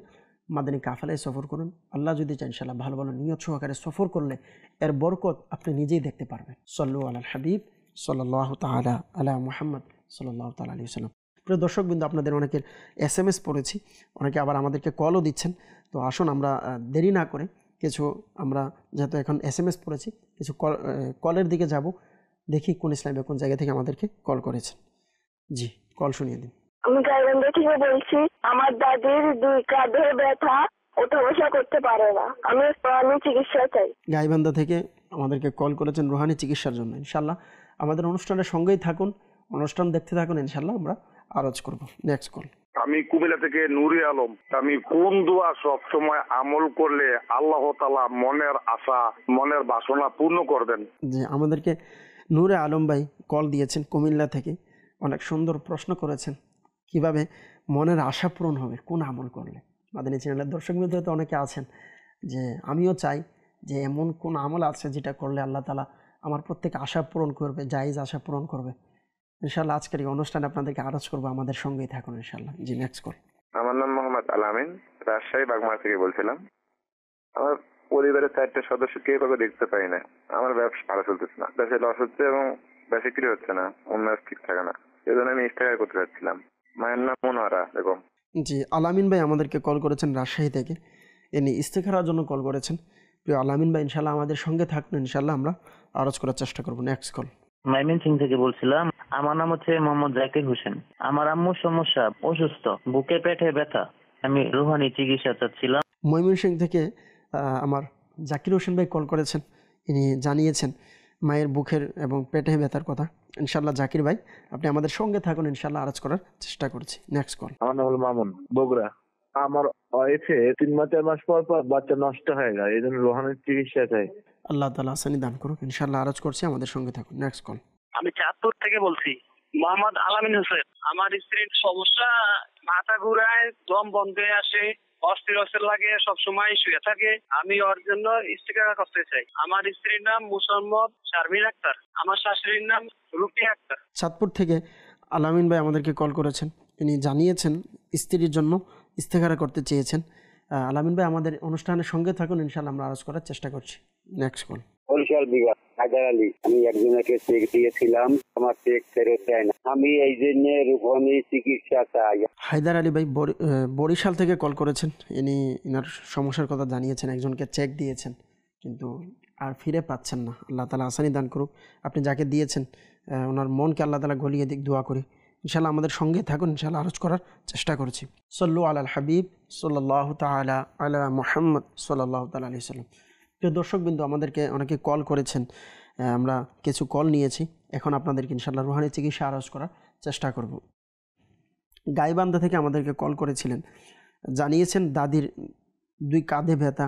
B: মাদানী কাফেলায় সফর করুন। আল্লাহ যদি চান ইনশাআল্লাহ ভালো ভালো নিয়ত সহকারে সফর করলে এর বরকত আপনি নিজেই দেখতে পারবেন। সল্লু আলাল হাবিব সাল্লাল্লাহু তাআলা আলা মুহাম্মদ সাল্লাল্লাহু তাআলা আলাইহি ওয়াসাল্লাম। প্রিয় দর্শকবৃন্দ, আপনাদের অনেকের SMS পড়েছি, অনেকে আবার আমাদেরকে কলও দিচ্ছেন। তো আসুন আমরা দেরি না করে কিছু, আমরা যেহেতু এখন SMS পড়েছি, কিছু কলের দিকে যাব, দেখি কোন ইসলামী কোন জায়গা থেকে আমাদেরকে কল করেছেন। জি, কল শুনিয়ে দিন।
G: আমি গাইবান্ধা থেকে বলছি। আমার দাদির 2 কাঁধে ব্যথা, ওঠা বসা করতে পারে না। আমি চিকিৎসা চাই।
B: গাইবান্ধা থেকে আমাদেরকে কল করেছেন রুহানি চিকিৎসার জন্য। ইনশাআল্লাহ আমাদের অনুষ্ঠানের সঙ্গেই থাকুন, অনুষ্ঠান দেখতে থাকুন, ইনশাআল্লাহ আমরা আরজ করব। Next call.
H: আমি কুমিল্লা থেকে নুরি আলম। আমি কোন দোয়া সব সময় আমল করলে আল্লাহ তাআলা মনের আশা, মনের বাসনা পূর্ণ করবেন?
B: জি, আমাদেরকে নূরে আলম ভাই কল দিয়েছেন কুমিল্লা থেকে, অনেক সুন্দর প্রশ্ন করেছেন, কিভাবে মনের আশা পূরণ হবে কোন আমল করলে। মাদানী চ্যানেলের দর্শক মধ্যে তো অনেকে আছেন যে আমিও চাই যে এমন কোন আমল আছে যেটা করলে আল্লাহ তাআলা আমার প্রত্যেক আশা পূরণ করবে, জায়েজ আশা পূরণ করবে। ইনশাআল্লাহ আজকের এই অনুষ্ঠানে আপনাদেরকে আরজ করবো, আমাদের সঙ্গেই থাকুন ইনশাআল্লাহ। জি, নেক্সট কল।
H: আমার নাম মোহাম্মদ আলামিন, রাজশাহী বাগমারা থেকে বলছিলাম। আমার পরিবারের 4টা সদস্য কেউ কাউকে দেখতে পাই না। আমার ব্যবসা ভালো চলতেছে না, ব্যবসায় লস হচ্ছে এবং ব্যবসা বিক্রি হচ্ছে না, উন্নয়ন ঠিক থাকে না। এই জন্য আমি ইস্তেখার করতে চাচ্ছিলাম। মায়ের নাম মনোয়ারা বেগম।
B: জি, আলামিন ভাই আমাদেরকে কল করেছেন রাজশাহী থেকে, এনি ইস্তেখারার জন্য কল করেছেন। প্রিয় আলামিন ভাই ইনশাআল্লাহ আমাদের সঙ্গে থাকুন, ইনশাআল্লাহ আমরা আরজ করার চেষ্টা করব। Next call.
F: ময়মনসিংহ থেকে বলছিলাম। আমার নাম হচ্ছে মোহাম্মদ জাকির হোসেন। আমার আম্মুর সমস্যা, অসুস্থ, বুকে পেটে ব্যথা, আমি রুহানি চিকিৎসা চাচ্ছিলাম।
B: ময়মনসিংহ থেকে আমার জাকির হোসেন ভাই কল করেছেন, ইনি জানিয়েছেন মায়ের বুকের এবং পেটে ব্যথার কথা। ইনশাআল্লাহ জাকির ভাই আপনি আমাদের সঙ্গে থাকুন, ইনশাআল্লাহ আরজ করার চেষ্টা করছি। Next call.
I: আমার নাম হলো মামুন, বগুড়া। আমার ওয়াইফে 3 মাস পর পর বাচ্চা নষ্ট হয়ে যায়, এই জন্য রোহানের চিকিৎসা চাই।
B: আল্লাহ তাআলা আসানি দান করুক, ইনশাআল্লাহ আরজ করছি, আমাদের সঙ্গে থাকুন। Next call.
J: আমি চাঁদপুর থেকে বলছি, মোহাম্মদ আলামিন হোসেন। আমার স্ত্রীর সমস্যা, মাথা ঘুরায়, দম বন্ধ হয়ে আসে, অস্থির অস্থির লাগে, সবসময় শুয়ে থাকে। আমি ওর জন্য ইস্তেখারা করতে চাই। আমার স্ত্রীর নাম মুসাম্মদ শারমিন আক্তার, আমার শাশুড়ির নাম রুকি আক্তার।
B: চাঁদপুর থেকে আলামিন ভাই আমাদেরকে কল করেছেন, তিনি জানিয়েছেন স্ত্রীর জন্য ইস্তেখারা করতে চেয়েছেন। আলামিন ভাই আমাদের অনুষ্ঠানের সঙ্গে থাকুন, ইনশাআল্লাহ আমরা আরজ করার চেষ্টা করছি। Next call.
E: বরিশাল বিভাগ, হায়দার আলী। আমি একজনকে চেক দিয়েছিলাম, আমার চেক ফেরত দেয় না। আমি এই জন্য রুহানি চিকিৎসা চাই।
B: হায়দার আলী ভাই বরিশাল থেকে কল করেছেন, ইনি ইনার সমস্যার কথা জানিয়েছেন, একজনকে চেক দিয়েছেন কিন্তু আর ফিরে পাচ্ছেন না। আল্লাহ তাআলা আসানি দান করুক। আপনি যাকে দিয়েছেন ওনার মনকে আল্লাহ তাআলা গলিয়ে দিক, দোয়া করি। ইনশাআল্লাহ আমাদের সঙ্গে থাকুন, ইনশাআল্লাহ আরজ করার চেষ্টা করছি। সল্লু আলাল হাবিব সাল্লাল্লাহু তাআলা আলা মুহাম্মদ সাল্লাল্লাহু তাআলা আলাইহি ওয়াসাল্লাম। প্রিয় দর্শকবৃন্দ, আমাদেরকে অনেকে কল করেছেন, আমরা কিছু কল নিয়েছি, এখন আপনাদেরকে ইনশাআল্লাহ রুহানি চিকিৎসা আরজ করার চেষ্টা করব। গাইবান্ধা থেকে আমাদেরকে কল করেছিলেন, জানিয়েছেন দাদির 2 কাঁধে ব্যথা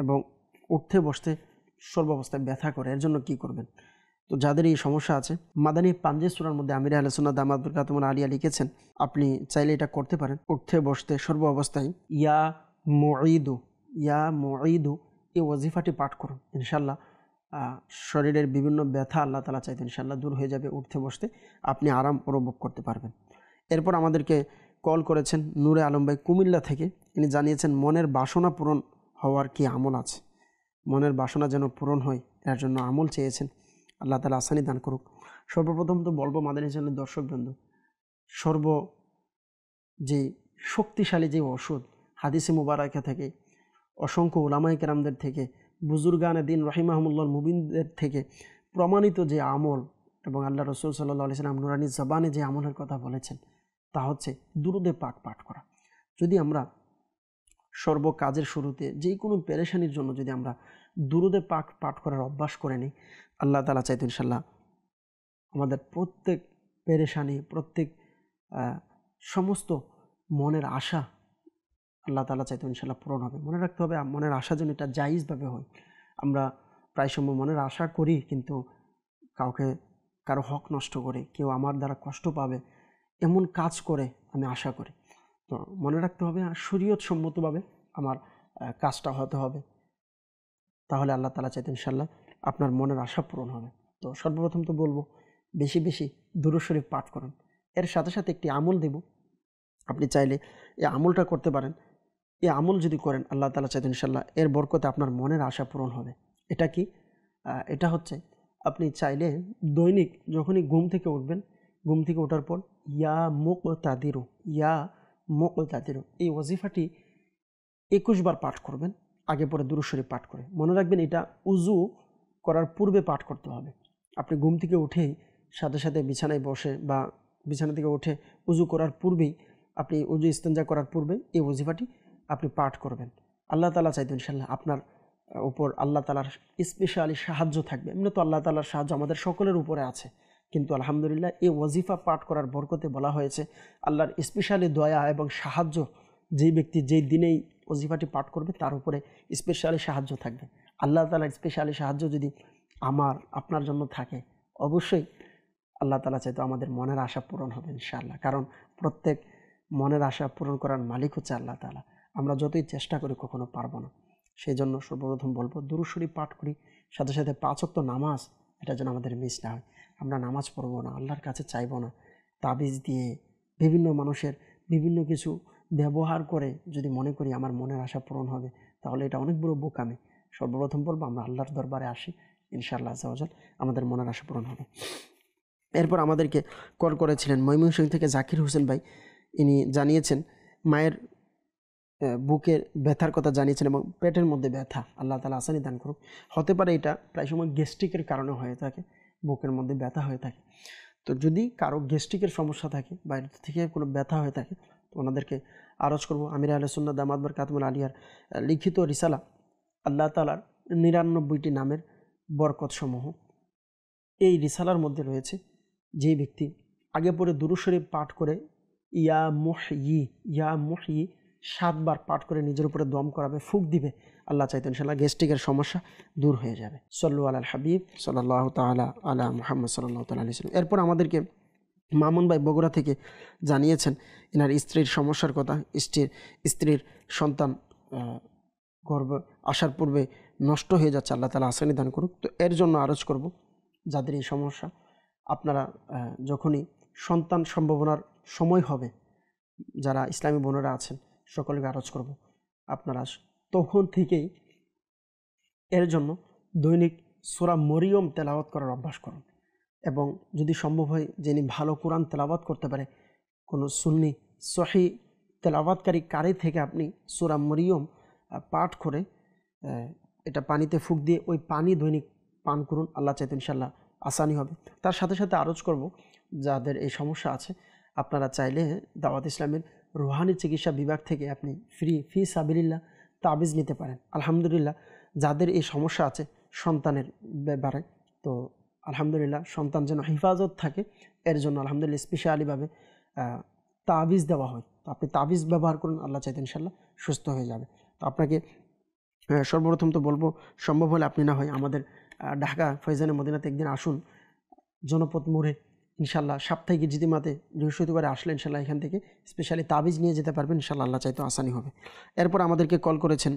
B: এবং উঠতে বসতে সর্বাবস্থায় ব্যথা করে, এর জন্য কি করবেন। তো যাদের এই সমস্যা আছে, মাদানী পাঞ্জে সূরার মধ্যে আমির আহলে সুন্নাত দামাত বরকাতুহুল আলিয়া লিখেছেন, আপনি চাইলে এটা করতে পারেন। উঠতে বসতে সর্ব অবস্থায় ইয়া মুঈদু এই ওয়াজিফাটি পাঠ করুন। ইনশাল্লাহ শরীরের বিভিন্ন ব্যথা আল্লাহ তাআলা চাইতে ইনশাল্লাহ দূর হয়ে যাবে। উঠতে বসতে আপনি আরাম অনুভব করতে পারবেন। এরপর আমাদেরকে কল করেছেন নূরে আলম ভাই কুমিল্লা থেকে। তিনি জানিয়েছেন মনের বাসনা পূরণ হওয়ার কি আমল আছে, মনের বাসনা যেন পূরণ হয় এর জন্য আমল চেয়েছেন। আল্লাহ তাআলা আসানি দান করুক। সর্বপ্রথম তো বলবো মাদানী চ্যানেলের দর্শকবৃন্দ, যে শক্তিশালী যে ওষুধ হাদিসে মুবারাকা থেকে, অসংখ্য উলামায়ে কেরামদের থেকে, বুজুর্গানে দিন রাহিমাহুমুল্লাহ মুবিনদের থেকে প্রমাণিত যে আমল এবং আল্লাহ রাসূল সাল্লাল্লাহু আলাইহি ওয়াসাল্লাম নুরানি জবানে যে আমলের কথা বলেছেন তা হচ্ছে দুরুদে পাক পাঠ করা। যদি আমরা সর্ব কাজের শুরুতে যে কোনো পেরেশানির জন্য যদি আমরা দুরুদে পাক পাঠ করার অভ্যাস করে নিই, আল্লাহ তাআলা চাইতে ইনশাল্লাহ আমাদের প্রত্যেক পেরেশানি, প্রত্যেক সমস্ত মনের আশা আল্লাহ তাআলা চাইতে ইনশাল্লাহ পূরণ হবে। মনে রাখতে হবে মনের আশা যেন এটা জায়েজভাবে হয়। আমরা প্রায় সময় মনের আশা করি কিন্তু কারো হক নষ্ট করে, কেউ আমার দ্বারা কষ্ট পাবে এমন কাজ করে আমি আশা করি। তো মনে রাখতে হবে শরীয়ত সম্মতভাবে আমার কাজটা হতে হবে, তাহলে আল্লাহ তাআলা চাইতে ইনশাল্লাহ আপনার মনের আশা পূরণ হবে। তো সর্বপ্রথম তো বলবো বেশি বেশি দুরূদ শরীফ পাঠ করুন। এর সাথে সাথে একটি আমল দেব, আপনি চাইলে এই আমলটা করতে পারেন। এই আমল যদি করেন আল্লাহ তাআলা চাইতে ইনশাল্লাহ এর বরকতে আপনার মনের আশা পূরণ হবে। এটা কি? এটা হচ্ছে আপনি চাইলে দৈনিক যখনই ঘুম থেকে উঠবেন, ঘুম থেকে ওঠার পর ইয়া মুকতাদিরু এই ওয়াজিফাটি 21 বার পাঠ করবেন, আগে পরে দুরূদ শরীফ পাঠ করে। মনে রাখবেন এটা উজু করার পূর্বে পাঠ করতে হবে। আপনি ঘুম থেকে উঠেই সাথে সাথে বিছানায় বসে বা বিছানা থেকে উঠে উজু করার পূর্বেই আপনি উজু ইস্তেঞ্জা করার পূর্বে এই ওয়াজিফাটি আপনি পাঠ করবেন। আল্লাহ তাআলা চাইতেন ইনশাল্লাহ আপনার উপর আল্লাহ তাআলার স্পেশালি সাহায্য থাকবে। এমনি তো আল্লাহ তাআলার সাহায্য আমাদের সকলের উপরে আছে, কিন্তু আলহামদুলিল্লাহ এই ওয়াজিফা পাঠ করার বরকতে বলা হয়েছে আল্লাহর স্পেশালি দয়া এবং সাহায্য যেই ব্যক্তি যেই দিনেই ওয়াজিফাটি পাঠ করবে তার উপরে স্পেশালি সাহায্য থাকবে। আল্লাহ তাআলার স্পেশালি সাহায্য যদি আপনার জন্য থাকে, অবশ্যই আল্লাহ তাআলা চাইতো আমাদের মনের আশা পূরণ হবে ইনশাআল্লাহ। কারণ প্রত্যেক মনের আশা পূরণ করার মালিক হচ্ছে আল্লাহ তাআলা। আমরা যতই চেষ্টা করি কখনো পারবো না। সেই জন্য সর্বপ্রথম বলবো দুরূদ শরীফ পাঠ করি, সাথে সাথে 5 ওয়াক্ত নামাজ এটা যেন আমাদের মিস না হয়। আমরা নামাজ পড়বো না, আল্লাহর কাছে চাইবো না, তাবিজ দিয়ে বিভিন্ন মানুষের বিভিন্ন কিছু ব্যবহার করে যদি মনে করি আমার মনের আশা পূরণ হবে, তাহলে এটা অনেক বড় বোকামি। সর্বপ্রথম বলবো আমরা আল্লাহর দরবারে আসি, ইনশাআল্লাহ আজ্জা ওয়া জাল আমাদের মনের আশা পূরণ হবে। এরপর আমাদেরকে কল করেছিলেন ময়মনসিংহ থেকে জাকির হোসেন ভাই। ইনি জানিয়েছেন মায়ের বুকের ব্যথার কথা জানিয়েছেন এবং পেটের মধ্যে ব্যথা, আল্লাহ তাআলা আসানি দান করুক। হতে পারে এটা প্রায় সময় গ্যাস্ট্রিকের কারণে হয়ে থাকে, বুকের মধ্যে ব্যথা হয়ে থাকে। তো যদি কারো গ্যাস্ট্রিকের সমস্যা থাকে, বাইরে থেকে কোনো ব্যথা হয়ে থাকে, তো ওনাদেরকে আরজ করবো আমির আহলে সুন্নাত দামাত বরকাতুহুল আলিয়ার লিখিত রিসালা আল্লাহ তাআলার 99টি নামের বরকত সমূহ। এই রিসালার মধ্যে রয়েছে যে ব্যক্তি আগে পরে দুরূদ শরীফ পাঠ করে ইয়া মুহয়ি 7 বার পাঠ করে নিজের উপরে দম করাবে, ফুঁক দিবে, আল্লাহ চাইতেন ইনশাআল্লাহ গ্যাস্ট্রিকের সমস্যা দূর হয়ে যাবে। সাল্লু আলাল হাবিব সাল্লাল্লাহু তাআলা আলা মুহাম্মদ সাল্লাল্লাহু তাআলা আলাইহি ওয়াসাল্লাম। এরপর আমাদেরকে মামুন ভাই বগুড়া থেকে জানিয়েছেন এনার স্ত্রীর সমস্যার কথা। স্ত্রীর সন্তান গর্ভ আসার পূর্বে নষ্ট হয়ে যাচ্ছে, আল্লাহ তাআলা আসানি দান করুক। তো এর জন্য আরজ করব যাদের এই সমস্যা, আপনারা যখনই সন্তান সম্ভাবনার সময় হবে, যারা ইসলামী বোনেরা আছেন সকলকে আরজ করব আপনারা তখন থেকেই এর জন্য দৈনিক সূরা মরিয়ম তেলাওয়াত করার অভ্যাস করুন। এবং যদি সম্ভব হয় যিনি ভালো কোরআন তেলাওয়াত করতে পারে, কোনো সুন্নি সহি তেলাওয়াতকারী কারি থেকে আপনি সূরা মরিয়ম পাঠ করে এটা পানিতে ফুঁক দিয়ে ওই পানি দৈনিক পান করুন, আল্লাহ চাইতে ইনশাআল্লাহ আসানি হবে। তার সাথে সাথে আরজ করব যাদের এই সমস্যা আছে, আপনারা চাইলে দাওয়াত ইসলামের রুহানি চিকিৎসা বিভাগ থেকে আপনি ফি সাবিলিল্লাহ তাবিজ নিতে পারেন। আলহামদুলিল্লাহ যাদের এই সমস্যা আছে সন্তানের ব্যাপারে, তো আলহামদুলিল্লাহ সন্তান যেন হিফাজত থাকে এর জন্য আলহামদুলিল্লাহ স্পেশালিভাবে তাবিজ দেওয়া হয়। তো আপনি তাবিজ ব্যবহার করুন, আল্লাহ চাইতে ইনশাআল্লাহ সুস্থ হয়ে যাবে। তো আপনাকে সর্বপ্রথম তো বলবো সম্ভব হলে আপনি না হয় আমাদের ঢাকা ফয়জানে মদিনাতে একদিন আসুন, জনপদ মোড়ে ইনশাল্লাহ সাপ্তাহিক ইজতিমাতে বৃহস্পতিবারে আসলে ইনশাল্লাহ এখান থেকে স্পেশালি তাবিজ নিয়ে যেতে পারবেন, ইনশাল্লাহ আল্লাহ চাইতে আসানি হবে। এরপর আমাদেরকে কল করেছেন,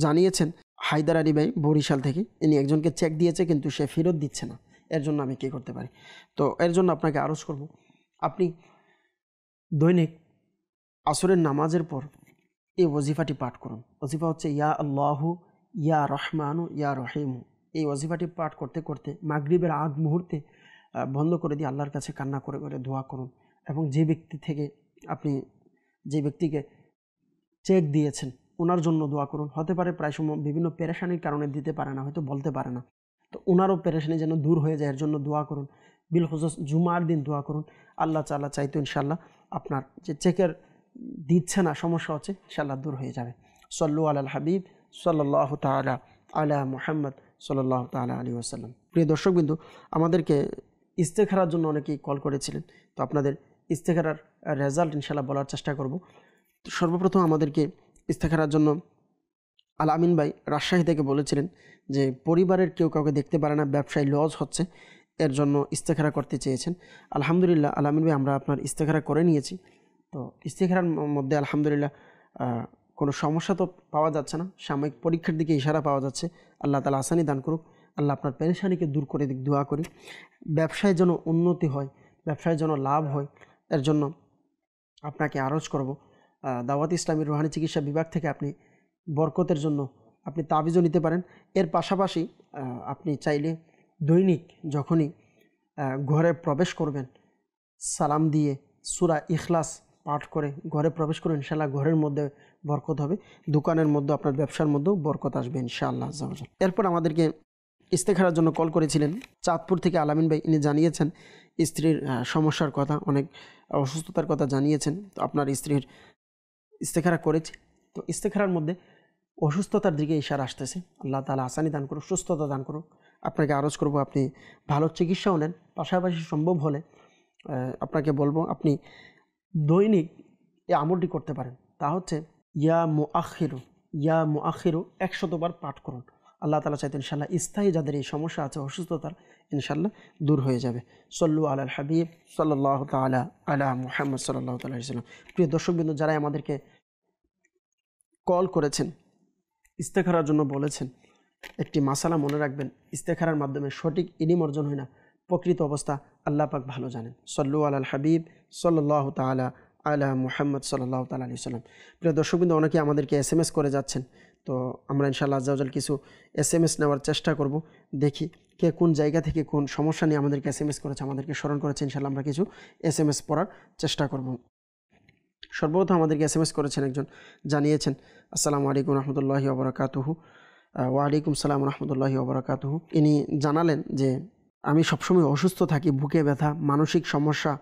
B: জানিয়েছেন হায়দার আলী ভাই বরিশাল থেকে, ইনি একজনকে চেক দিয়েছে কিন্তু সে ফেরত দিচ্ছে না, এর জন্য আমি কী করতে পারি? তো এর জন্য আপনাকে আরজ করব, আপনি দৈনিক আসরের নামাজের পর এই ওজিফাটি পাঠ করুন। ওজিফা হচ্ছে ইয়া আল্লাহু ইয়া রহমানু ইয়া রহিমু। এই ওজিফাটি পাঠ করতে করতে মাগরিবের আগ মুহূর্তে বন্ধ করে দিয়ে আল্লাহর কাছে কান্না করে করে দোয়া করুন। এবং যে ব্যক্তিকে চেক দিয়েছেন ওনার জন্য দোয়া করুন। হতে পারে প্রায় সময় বিভিন্ন পেরেশানির কারণে দিতে পারে না, হয়তো বলতে পারে না, তো ওনারও পেরেশানি যেন দূর হয়ে যায় এর জন্য দোয়া করুন। বিল খুসুস জুমার দিন দোয়া করুন। আল্লাহ তাআলা চাইতো ইনশাআল্লাহ আপনার যে চেকের দিচ্ছে না সমস্যা হচ্ছে ইনশাআল্লাহ দূর হয়ে যাবে। সল্লু আলাল হাবিব সাল্লাল্লাহু তাআলা আলা মুহাম্মদ সাল্লাল্লাহু তাআলা আলাইহি ওয়াসাল্লাম। প্রিয় দর্শকবিন্দু, আমাদেরকে ইস্তেখারার জন্য অনেকেই কল করেছিলেন, তো আপনাদের ইস্তেখারার রেজাল্ট ইনশাআল্লাহ বলার চেষ্টা করব। তো সর্বপ্রথম আমাদেরকে ইস্তেখারার জন্য আল আমিন ভাই রাজশাহী থেকে বলেছিলেন যে পরিবারের কেউ কাউকে দেখতে পারে না, ব্যবসায় লস হচ্ছে, এর জন্য ইস্তেখারা করতে চেয়েছেন। আলহামদুলিল্লাহ আল আমিন ভাই আমরা আপনার ইস্তেখারা করে নিয়েছি। তো ইস্তেখারার মধ্যে আলহামদুলিল্লাহ কোনো সমস্যা তো পাওয়া যাচ্ছে না, সাময়িক পরীক্ষার দিকে ইশারা পাওয়া যাচ্ছে। আল্লাহ তাআলা আসানি দান করুক, আল্লাহ আপনার পেরেশানিকে দূর করে দিক, দোয়া করি। ব্যবসায় যেন উন্নতি হয়, ব্যবসায় যেন লাভ হয়, এর জন্য আপনাকে আরজ করব দাওয়াত ইসলামী রুহানি চিকিৎসা বিভাগ থেকে আপনি বরকতের জন্য আপনি তাবিজও নিতে পারেন। এর পাশাপাশি আপনি চাইলে দৈনিক যখনই ঘরে প্রবেশ করবেন সালাম দিয়ে সূরা ইখলাস পাঠ করে ঘরে প্রবেশ করুন, ইনশাআল্লাহ ঘরের মধ্যে বরকত হবে, দোকানের মধ্যে আপনার ব্যবসার মধ্যেও বরকত আসবে ইনশাআল্লাহ আজ্জা ওয়া জাল। এরপর আমাদেরকে ইস্তেখারার জন্য কল করেছিলেন চাঁদপুর থেকে আলামিন ভাই, ইনি জানিয়েছেন স্ত্রীর সমস্যার কথা, অনেক অসুস্থতার কথা জানিয়েছেন। তো আপনার স্ত্রীর ইস্তেখারা করেছে, তো ইস্তেখারার মধ্যে অসুস্থতার দিকে ইশারা আসতেছে। আল্লাহ তাআলা আসানি দান করুক, সুস্থতা দান করুক। আপনাকে আরজ করব আপনি ভালো চিকিৎসাও নেন, পাশাপাশি সম্ভব হলে আপনাকে বলবো আপনি দৈনিক এই আমলটি করতে পারেন। তা হচ্ছে ইয়া মুআখিরু 100 বার পাঠ করুন। আল্লাহ তাআলা চাইতেন ইনশাআল্লাহ স্থায়ী যাদের এই সমস্যা আছে অসুস্থতার, ইনশাআল্লাহ দূর হয়ে যাবে। সল্লু আলাল হাবিব সাল্লাল্লাহু তাআলা আলা মুহাম্মদ সাল্লাল্লাহু তাআলা আলাইহি ওয়াসাল্লাম। প্রিয় দর্শকবৃন্দ, যারা আমাদেরকে কল করেছেন ইস্তেখারার জন্য বলেছেন, একটি মাসালা মনে রাখবেন, ইস্তেখারার মাধ্যমে সঠিক ইলম অর্জন হয় না, প্রকৃত অবস্থা আল্লাহ পাক ভালো জানেন। সল্লু আলাল হাবিব সাল্লাল্লাহু তাআলা আলা মুহাম্মদ সাল্লাল্লাহু তাআলা আলাইহি ওয়াসাল্লাম। প্রিয় দর্শকবৃন্দ, অনেকে আমাদেরকে SMS করে যাচ্ছেন, তো আমরা ইনশাআল্লাহ আজ্জা ওয়া জাল কিছু SMS নেওয়ার চেষ্টা করব। দেখি কে কোন জায়গা থেকে কোন সমস্যা নিয়ে আমাদেরকে SMS করেছে, আমাদেরকে স্মরণ করেছে, ইনশাআল্লাহ আমরা কিছু SMS পড়ার চেষ্টা করব। সর্বপ্রথম আমাদেরকে SMS করেছেন একজন, জানিয়েছেন আসসালামু আলাইকুম রহমতুল্লাহি ওয়া বারাকাতুহু। ওয়ালাইকুম সালাম রহমতুল্লাহি ওয়া বারাকাতুহু। ইনি জানালেন যে আমি সবসময় অসুস্থ থাকি, বুকে ব্যথা, মানসিক সমস্যা,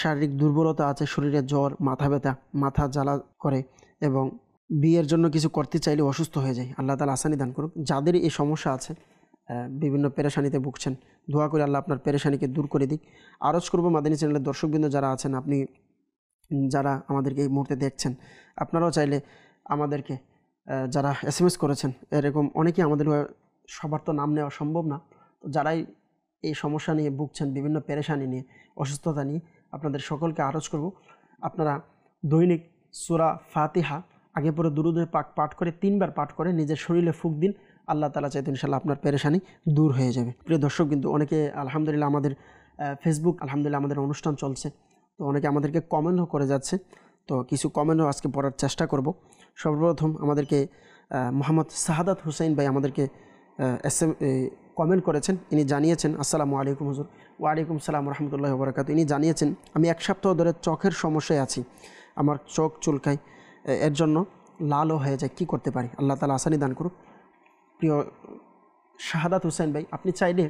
B: শারীরিক দুর্বলতা আছে, শরীরে জ্বর, মাথা ব্যথা, মাথা জ্বালা করে এবং বিয়ের জন্য কিছু করতে চাইলে অসুস্থ হয়ে যায়। আল্লাহ তাআলা আসানি দান করুক। যাদের এই সমস্যা আছে, বিভিন্ন পেরেশানিতে ভুগছেন, দোয়া করে আল্লাহ আপনার পেরেশানিকে দূর করে দিক। আরজ করব মাদানী চ্যানেলের দর্শকবৃন্দ যারা আছেন, আপনি যারা আমাদেরকে এই মুহূর্তে দেখছেন, আপনারাও চাইলে আমাদেরকে যারা SMS করেছেন, এরকম অনেকেই আমাদের, সবার তো নাম নেওয়া সম্ভব না, তো যারাই এই সমস্যা নিয়ে ভুগছেন, বিভিন্ন পেরেশানি নিয়ে, অসুস্থতা নিয়ে, আপনাদের সকলকে আরজ করব আপনারা দৈনিক সূরা ফাতিহা আগে পরে দুরূদে পাক পাঠ করে 3 বার পাঠ করে নিজের শরীরে ফুঁক দিন। আল্লাহ তাআলা চাইতে ইনশাআল্লাহ আপনার পেরেশানি দূর হয়ে যাবে। প্রিয় দর্শক, কিন্তু অনেকে আলহামদুলিল্লাহ আমাদের ফেসবুক, আলহামদুলিল্লাহ আমাদের অনুষ্ঠান চলছে, তো অনেকে আমাদেরকে কমেন্টও করে যাচ্ছে, তো কিছু কমেন্টও আজকে পড়ার চেষ্টা করব। সর্বপ্রথম আমাদেরকে মোহাম্মদ শাহাদাত হুসাইন ভাই আমাদেরকে কমেন্ট করেছেন। ইনি জানিয়েছেন আসসালামু আলাইকুম হুজুর। ওয়ালাইকুম সালাম রহমতুল্লাহি ওয়া বারাকাতুহু। ইনি জানিয়েছেন আমি 1 সপ্তাহ ধরে চোখের সমস্যায় আছি, আমার চোখ চুলকায়, এর জন্য লালও হয়ে যায়, কি করতে পারি? আল্লাহ তাআলা আসানি দান করুক। প্রিয় শাহাদাত হুসাইন ভাই, আপনি চাইলে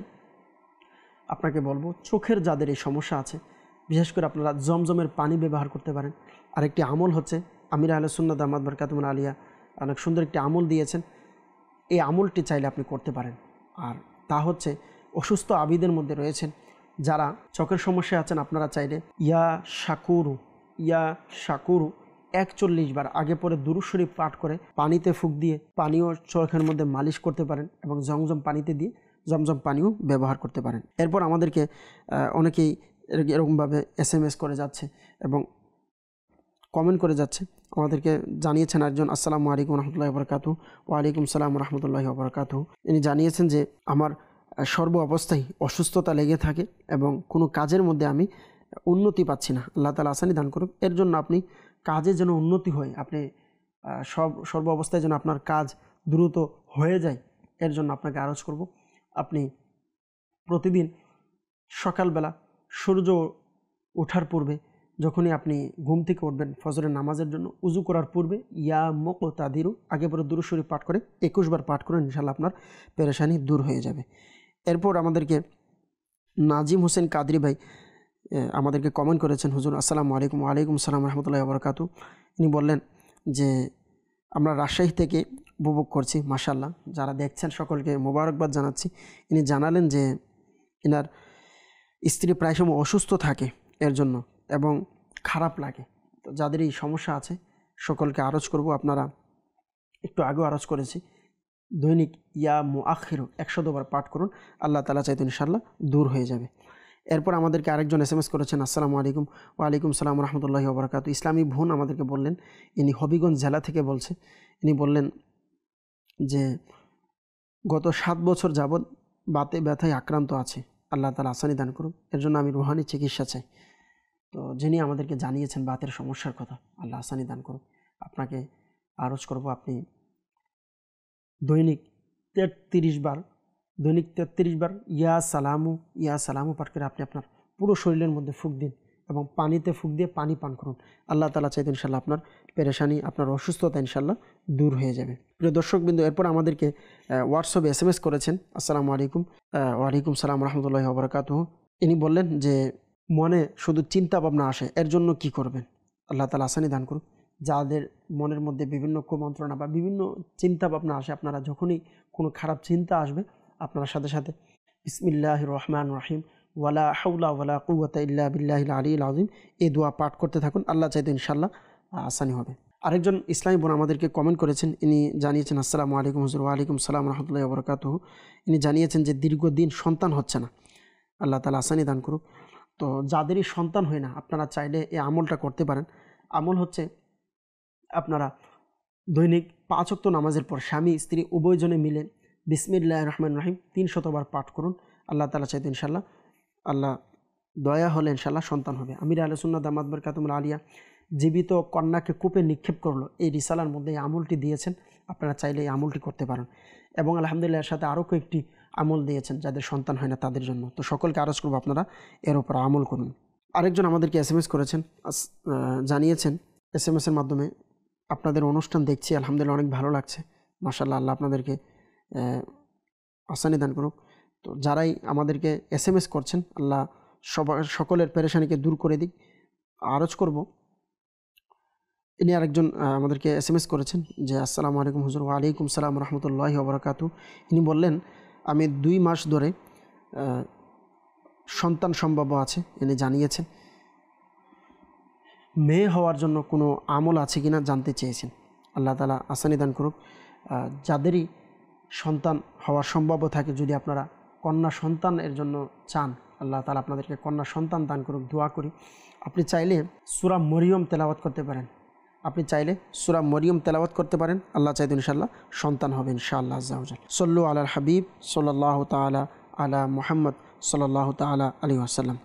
B: আপনাকে বলবো চোখের যাদের এই সমস্যা আছে, বিশেষ করে আপনারা জমজমের পানি ব্যবহার করতে পারেন। আরেকটি আমল হচ্ছে আমির আহলে সুন্নাত দামাত বারকাতুহুম আলিয়া অনেক সুন্দর একটি আমল দিয়েছেন, এই আমলটি চাইলে আপনি করতে পারেন। আর তা হচ্ছে অসুস্থ আবিদের মধ্যে রয়েছেন যারা চোখের সমস্যা আছেন, আপনারা চাইলে ইয়া শাকুরু 41 বার আগে পরে দুরূদ শরীফ পাঠ করে পানিতে ফুঁক দিয়ে পানিও চোখের মধ্যে মালিশ করতে পারেন এবং জমজম পানিতে দিয়ে জমজম পানিও ব্যবহার করতে পারেন। এরপর আমাদেরকে অনেকেই এরকমভাবে SMS করে যাচ্ছে এবং কমেন্ট করে যাচ্ছে। আমাদেরকে জানিয়েছেন একজন, আসসালামু আলাইকুম রহমতুল্লাহি ওয়া বারাকাতুহু। ওয়ালাইকুম সালাম রহমতুল্লাহি ওয়া বারাকাতুহু। ইনি জানিয়েছেন যে আমার সর্ব অবস্থায় অসুস্থতা লেগে থাকে এবং কোনো কাজের মধ্যে আমি উন্নতি পাচ্ছি না। আল্লাহ তাআলা আসানি দান করুক। এর জন্য আপনি কাজে যেন উন্নতি হয়, আপনি সর্ব অবস্থায় যেন আপনার কাজ দ্রুত হয়ে যায়, এর জন্য আপনাকে আরজ করব, আপনি প্রতিদিন সকালবেলা সূর্য ওঠার পূর্বে যখনই আপনি ঘুম থেকে উঠবেন ফজরের নামাজের জন্য, উজু করার পূর্বে ইয়া মুকতাদিরু আগে পরে দুরূদ শরীফ পাঠ করে 21 বার পাঠ করেন, ইনশাআল্লাহ আপনার পেরেশানি দূর হয়ে যাবে। এরপর আমাদেরকে নাজিম হোসেন কাদরি ভাই আমাদেরকে কমেন্ট করেছেন, হুজুর আসসালামু আলাইকুম। ওয়ালাইকুম সালাম রহমতুল্লাহি ওয়া বারাকাতুহু। ইনি বললেন যে আমরা রাজশাহী থেকে উপভোগ করছি, মাশাআল্লাহ। যারা দেখছেন সকলকে মোবারকবাদ জানাচ্ছি। ইনি জানালেন যে এনার স্ত্রী প্রায় সময় অসুস্থ থাকে এর জন্য এবং খারাপ লাগে। তো যাদের এই সমস্যা আছে সকলকে আরজ করব, আপনারা একটু আগেও আরজ করেছি, দৈনিক ইয়া মুআখিরু 102 বার পাঠ করুন, আল্লাহ তাআলা চাইতে ইনশাআল্লাহ দূর হয়ে যাবে। এরপর আমাদেরকে আরেকজন SMS করেছেন, আসসালামু আলাইকুম। ওয়ালাইকুম সালাম রহমতুল্লাহি ওয়া বারাকাতুহু। ইসলামী বোন আমাদেরকে বললেন, ইনি হবিগঞ্জ জেলা থেকে বলছে। ইনি বললেন যে গত 7 বছর যাবৎ বাতে ব্যথায় আক্রান্ত আছে, আল্লাহ তাআলা আসানি দান করুন। এর জন্য আমি রুহানি চিকিৎসা চাই। তো যিনি আমাদেরকে জানিয়েছেন বাতের সমস্যার কথা, আল্লাহ আসানি দান করুন। আপনাকে আরজ করব, আপনি দৈনিক 33 বার ইয়া সালামু পাঠ করে আপনি আপনার পুরো শরীরের মধ্যে ফুঁক দিন এবং পানিতে ফুঁক দিয়ে পানি পান করুন। আল্লাহ তাআলা চাইতে ইনশাআল্লাহ আপনার পেরেশানি, আপনার অসুস্থতা ইনশাআল্লাহ দূর হয়ে যাবে। প্রিয় দর্শকবৃন্দ, এরপর আমাদেরকে হোয়াটসঅ্যাপে SMS করেছেন, আসসালামু আলাইকুম। ওয়ালাইকুম সালাম রহমতুল্লাহি ওয়া বারাকাতুহু। ইনি বললেন যে মনে শুধু চিন্তা ভাবনা আসে, এর জন্য কি করবেন? আল্লাহ তাআলা আসানি দান করুন। যাদের মনের মধ্যে বিভিন্ন কুমন্ত্রণা বা বিভিন্ন চিন্তা ভাবনা আসে, আপনারা যখনই কোনো খারাপ চিন্তা আসবে আপনারা সাথে সাথে বিসমিল্লাহির রহমানির রহিম ওয়ালা হাওলা ওয়ালা কুওয়াতা ইল্লা বিল্লাহিল আলিয়্যিল আযীম এই দোয়া পাঠ করতে থাকুন, আল্লাহ চাইতে ইনশাআল্লাহ আসানি হবে। আরেকজন ইসলামী বোন আমাদেরকে কমেন্ট করেছেন, ইনি জানিয়েছেন, আসসালামু আলাইকুম হুজুর। ওয়ালাইকুম সালাম রহমতুল্লাহি ওয়া বারাকাতুহু। ইনি জানিয়েছেন যে দীর্ঘদিন সন্তান হচ্ছে না, আল্লাহ তাআলা আসানি দান করুক। তো যাদেরই সন্তান হয় না, আপনারা চাইলে এই আমলটা করতে পারেন। আমল হচ্ছে আপনারা দৈনিক 5 ওয়াক্ত নামাজের পর স্বামী স্ত্রী উভয়জনে মিলে বিসমিল্লাহির রহমানির রহিম 300 বার পাঠ করুন, আল্লাহ তাআলা চাইতে ইনশাআল্লাহ, আল্লাহ দয়া হলে ইনশাআল্লাহ সন্তান হবে। আমির আহলে সুন্নাত দামাত বারকাতুহুল আলিয়া জীবিত কন্যাকে কূপে নিক্ষেপ করলো, এই রিসালার মধ্যে এই আমলটি দিয়েছেন। আপনারা চাইলে এই আমলটি করতে পারেন এবং আলহামদুলিল্লাহ এর সাথে আরও কয়েকটি আমল দিয়েছেন যাদের সন্তান হয় না তাদের জন্য। তো সকলকে আরজ করবো আপনারা এর উপর আমল করুন। আরেকজন আমাদেরকে SMS করেছেন, জানিয়েছেন SMS-এর মাধ্যমে, আপনাদের অনুষ্ঠান দেখছি আলহামদুলিল্লাহ অনেক ভালো লাগছে, মাশাআল্লাহ, আল্লাহ আপনাদেরকে আসানি দান করুক। তো যারাই আমাদেরকে SMS করছেন, আল্লাহ সকলের পেরেশানিকে দূর করে দিক। আরজ করব, ইনি আরেকজন আমাদেরকে SMS করেছেন যে আসসালামু আলাইকুম হুজুর। ওয়ালাইকুম সালাম রহমতুল্লাহি ওয়া বারাকাতুহু। ইনি বললেন আমি 2 মাস ধরে সন্তান সম্ভাব্য আছে। ইনি জানিয়েছেন মেয়ে হওয়ার জন্য কোনো আমল আছে কিনা জানতে চেয়েছেন, আল্লাহ তাআলা আসানি দান করুক। যাদেরই সন্তান হওয়ার সম্ভাব্য থাকে, যদি আপনারা কন্যা সন্তান এর জন্য চান, আল্লাহ তাআলা আপনাদেরকে কন্যা সন্তান দান করুক, দোয়া করি। আপনি চাইলে সূরা মরিয়ম তেলাওয়াত করতে পারেন, তেলাওয়াত করতে পারেন, আল্লাহ চাইতে ইনশাআল্লাহ সন্তান হবে ইনশাআল্লাহ আযজা ওয়া জাল। সাল্লু আলাল হাবিব সাল্লাল্লাহু তাআলা আলা মুহাম্মদ সাল্লাল্লাহু তাআলা আলাইহি ওয়াসাল্লাম।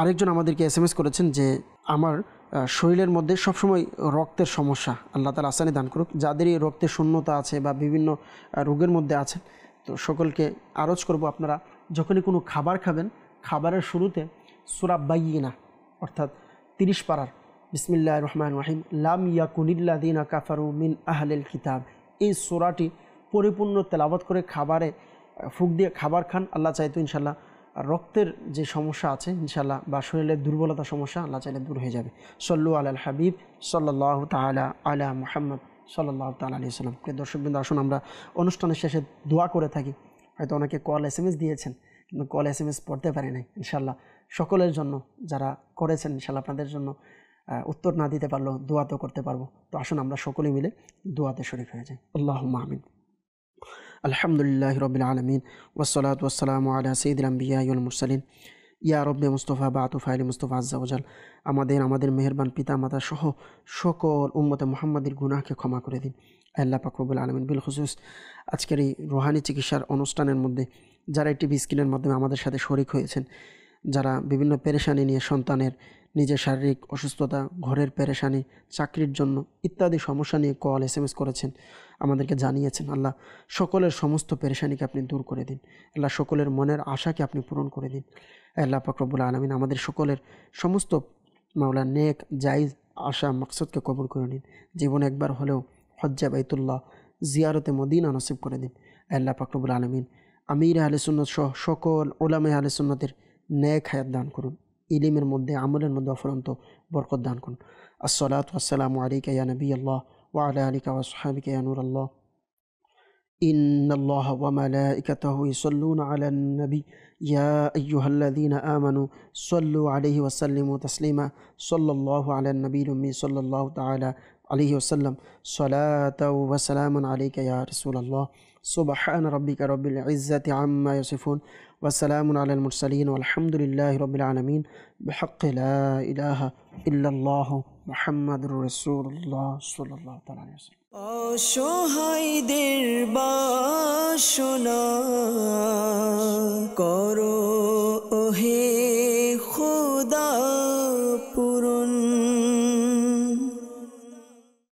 B: আরেকজন আমাদেরকে SMS করেছেন যে আমার শরীরের মধ্যে সবসময় রক্তের সমস্যা, আল্লাহ তাআলা আসানি দান করুক। যাদেরই রক্তের শূন্যতা আছে বা বিভিন্ন রোগের মধ্যে আছেন, তো সকলকে আরজ করব, আপনারা যখনই কোনো খাবার খাবেন, খাবারের শুরুতে সূরা বাইয়িনা অর্থাৎ 30 পারার বিসমিল্লাহির রহমানির রহিম লাম ইয়াকুনিল্লাযীনা কাফারু মিন আহলিল কিতাব, এই সূরাটি পরিপূর্ণ তেলাওয়াত করে খাবারে ফুঁক দিয়ে খাবার খান, আল্লাহ চাইতো ইনশাআল্লাহ রক্তের যে সমস্যা আছে ইনশাআল্লাহ বা শরীরের দুর্বলতা সমস্যা আল্লাহ চাইলে দূর হয়ে যাবে। সাল্লু আলাল হাবিব সাল্লাল্লাহু তাআলা আলা মুহাম্মদ সাল্লাল্লাহু তাআলা আলাইহি ওয়াসাল্লাম। প্রিয় দর্শকবৃন্দ, আসুন আমরা অনুষ্ঠানের শেষে দোয়া করে থাকি। হয়তো অনেকে কল SMS দিয়েছেন কিন্তু কল SMS পড়তে পারি নাই, ইনশাআল্লাহ সকলের জন্য যারা করেছেন ইনশাআল্লাহ আপনাদের জন্য উত্তর না দিতে পারলেও দোয়া তো করতে পারবো। তো আসুন আমরা সকলে মিলে দোয়াতে শরীক হয়ে যাই। আল্লাহুম্মা আমিন। আলহামদুলিল্লাহি রাব্বিল আলামিন ওয়াসসালাতু ওয়াসসালামু আলা সাইয়্যিদিল আমবিয়া ওয়াল মুরসালিন ইয়া রব্বে মুস্তাফা বাতু ফাইলি মুস্তাফা আজ্জা ওয়াজাল। আমাদের মেহেরবান পিতা মাতা সহ সকল উম্মতে মুহাম্মাদের গুনাহকে ক্ষমা করে দিন আল্লাহ পাক রব্বুল আলামিন। বিল খুসুস আজকের এই রুহানি চিকিৎসার অনুষ্ঠানের মধ্যে যারা এই টিভি স্ক্রিনের মাধ্যমে আমাদের সাথে শরিক হয়েছেন, যারা বিভিন্ন পেরেশানি নিয়ে সন্তানের, নিজের শারীরিক অসুস্থতা, ঘরের পেরেশানি, চাকরির জন্য ইত্যাদি সমস্যা নিয়ে কল SMS করেছেন, আমাদেরকে জানিয়েছেন, আল্লাহ সকলের সমস্ত পেরেশানিকে আপনি দূর করে দিন। আল্লাহ সকলের মনের আশাকে আপনি পূরণ করে দিন আল্লাহ পাক রব্বুল আলামিন। আমাদের সকলের সমস্ত মাওলা নেক জায়েজ আশা মাকসুদকে কবুল করে নিন। জীবনে একবার হলেও হজ্জে বাইতুল্লাহ, জিয়ারতে মদিনা নসিব করে দিন আল্লাহ পাক রব্বুল আলামিন। আমির আহলে সুন্নাত সহ সকল উলামায়ে আহলে সুন্নাতের নেক হায়াত দান করুন, ইলমের মধ্যে আমলের মধ্যে অফুরন্ত বরকত দান করুন। আসসালাতু ওয়াসসালামু আলাইকা ইয়া নবিয়াল্লাহ ওয়া আলা আলিকা ওয়া আসহাবিকা ইয়া নূরাল্লাহ। ইন্নাল্লাহা ওয়া মালাইকাতাহু ইউসাল্লুনা আলান নবী ইয়া আইয়ুহাল্লাযীনা আমানু সাল্লু আলাইহি ওয়া সাল্লিমু তাসলিমা সাল্লাল্লাহু আলান নবিয়্যিল উম্মি সাল্লাল্লাহু তাআলা আলাইহি ওয়াসাল্লাম সালাতাও ওয়া সালামান আলাইকা ইয়া রাসূলুল্লাহ। সুবহান রাব্বিকা রাব্বিল ইজ্জাতি আম্মা ইয়াসিফুন ওয়া সালামুন আলাল মুরসালিন ওয়ালহামদুলিল্লাহি রাব্বিল আলামিন। বিহাক্কি লা ইলাহা ইল্লাল্লাহ মুহাম্মাদুর রাসূলুল্লাহ সাল্লাল্লাহু তাআলা আলাইহি ওয়াসাল্লাম।
A: অসহায়দের বাসনা করো ওহে খোদা।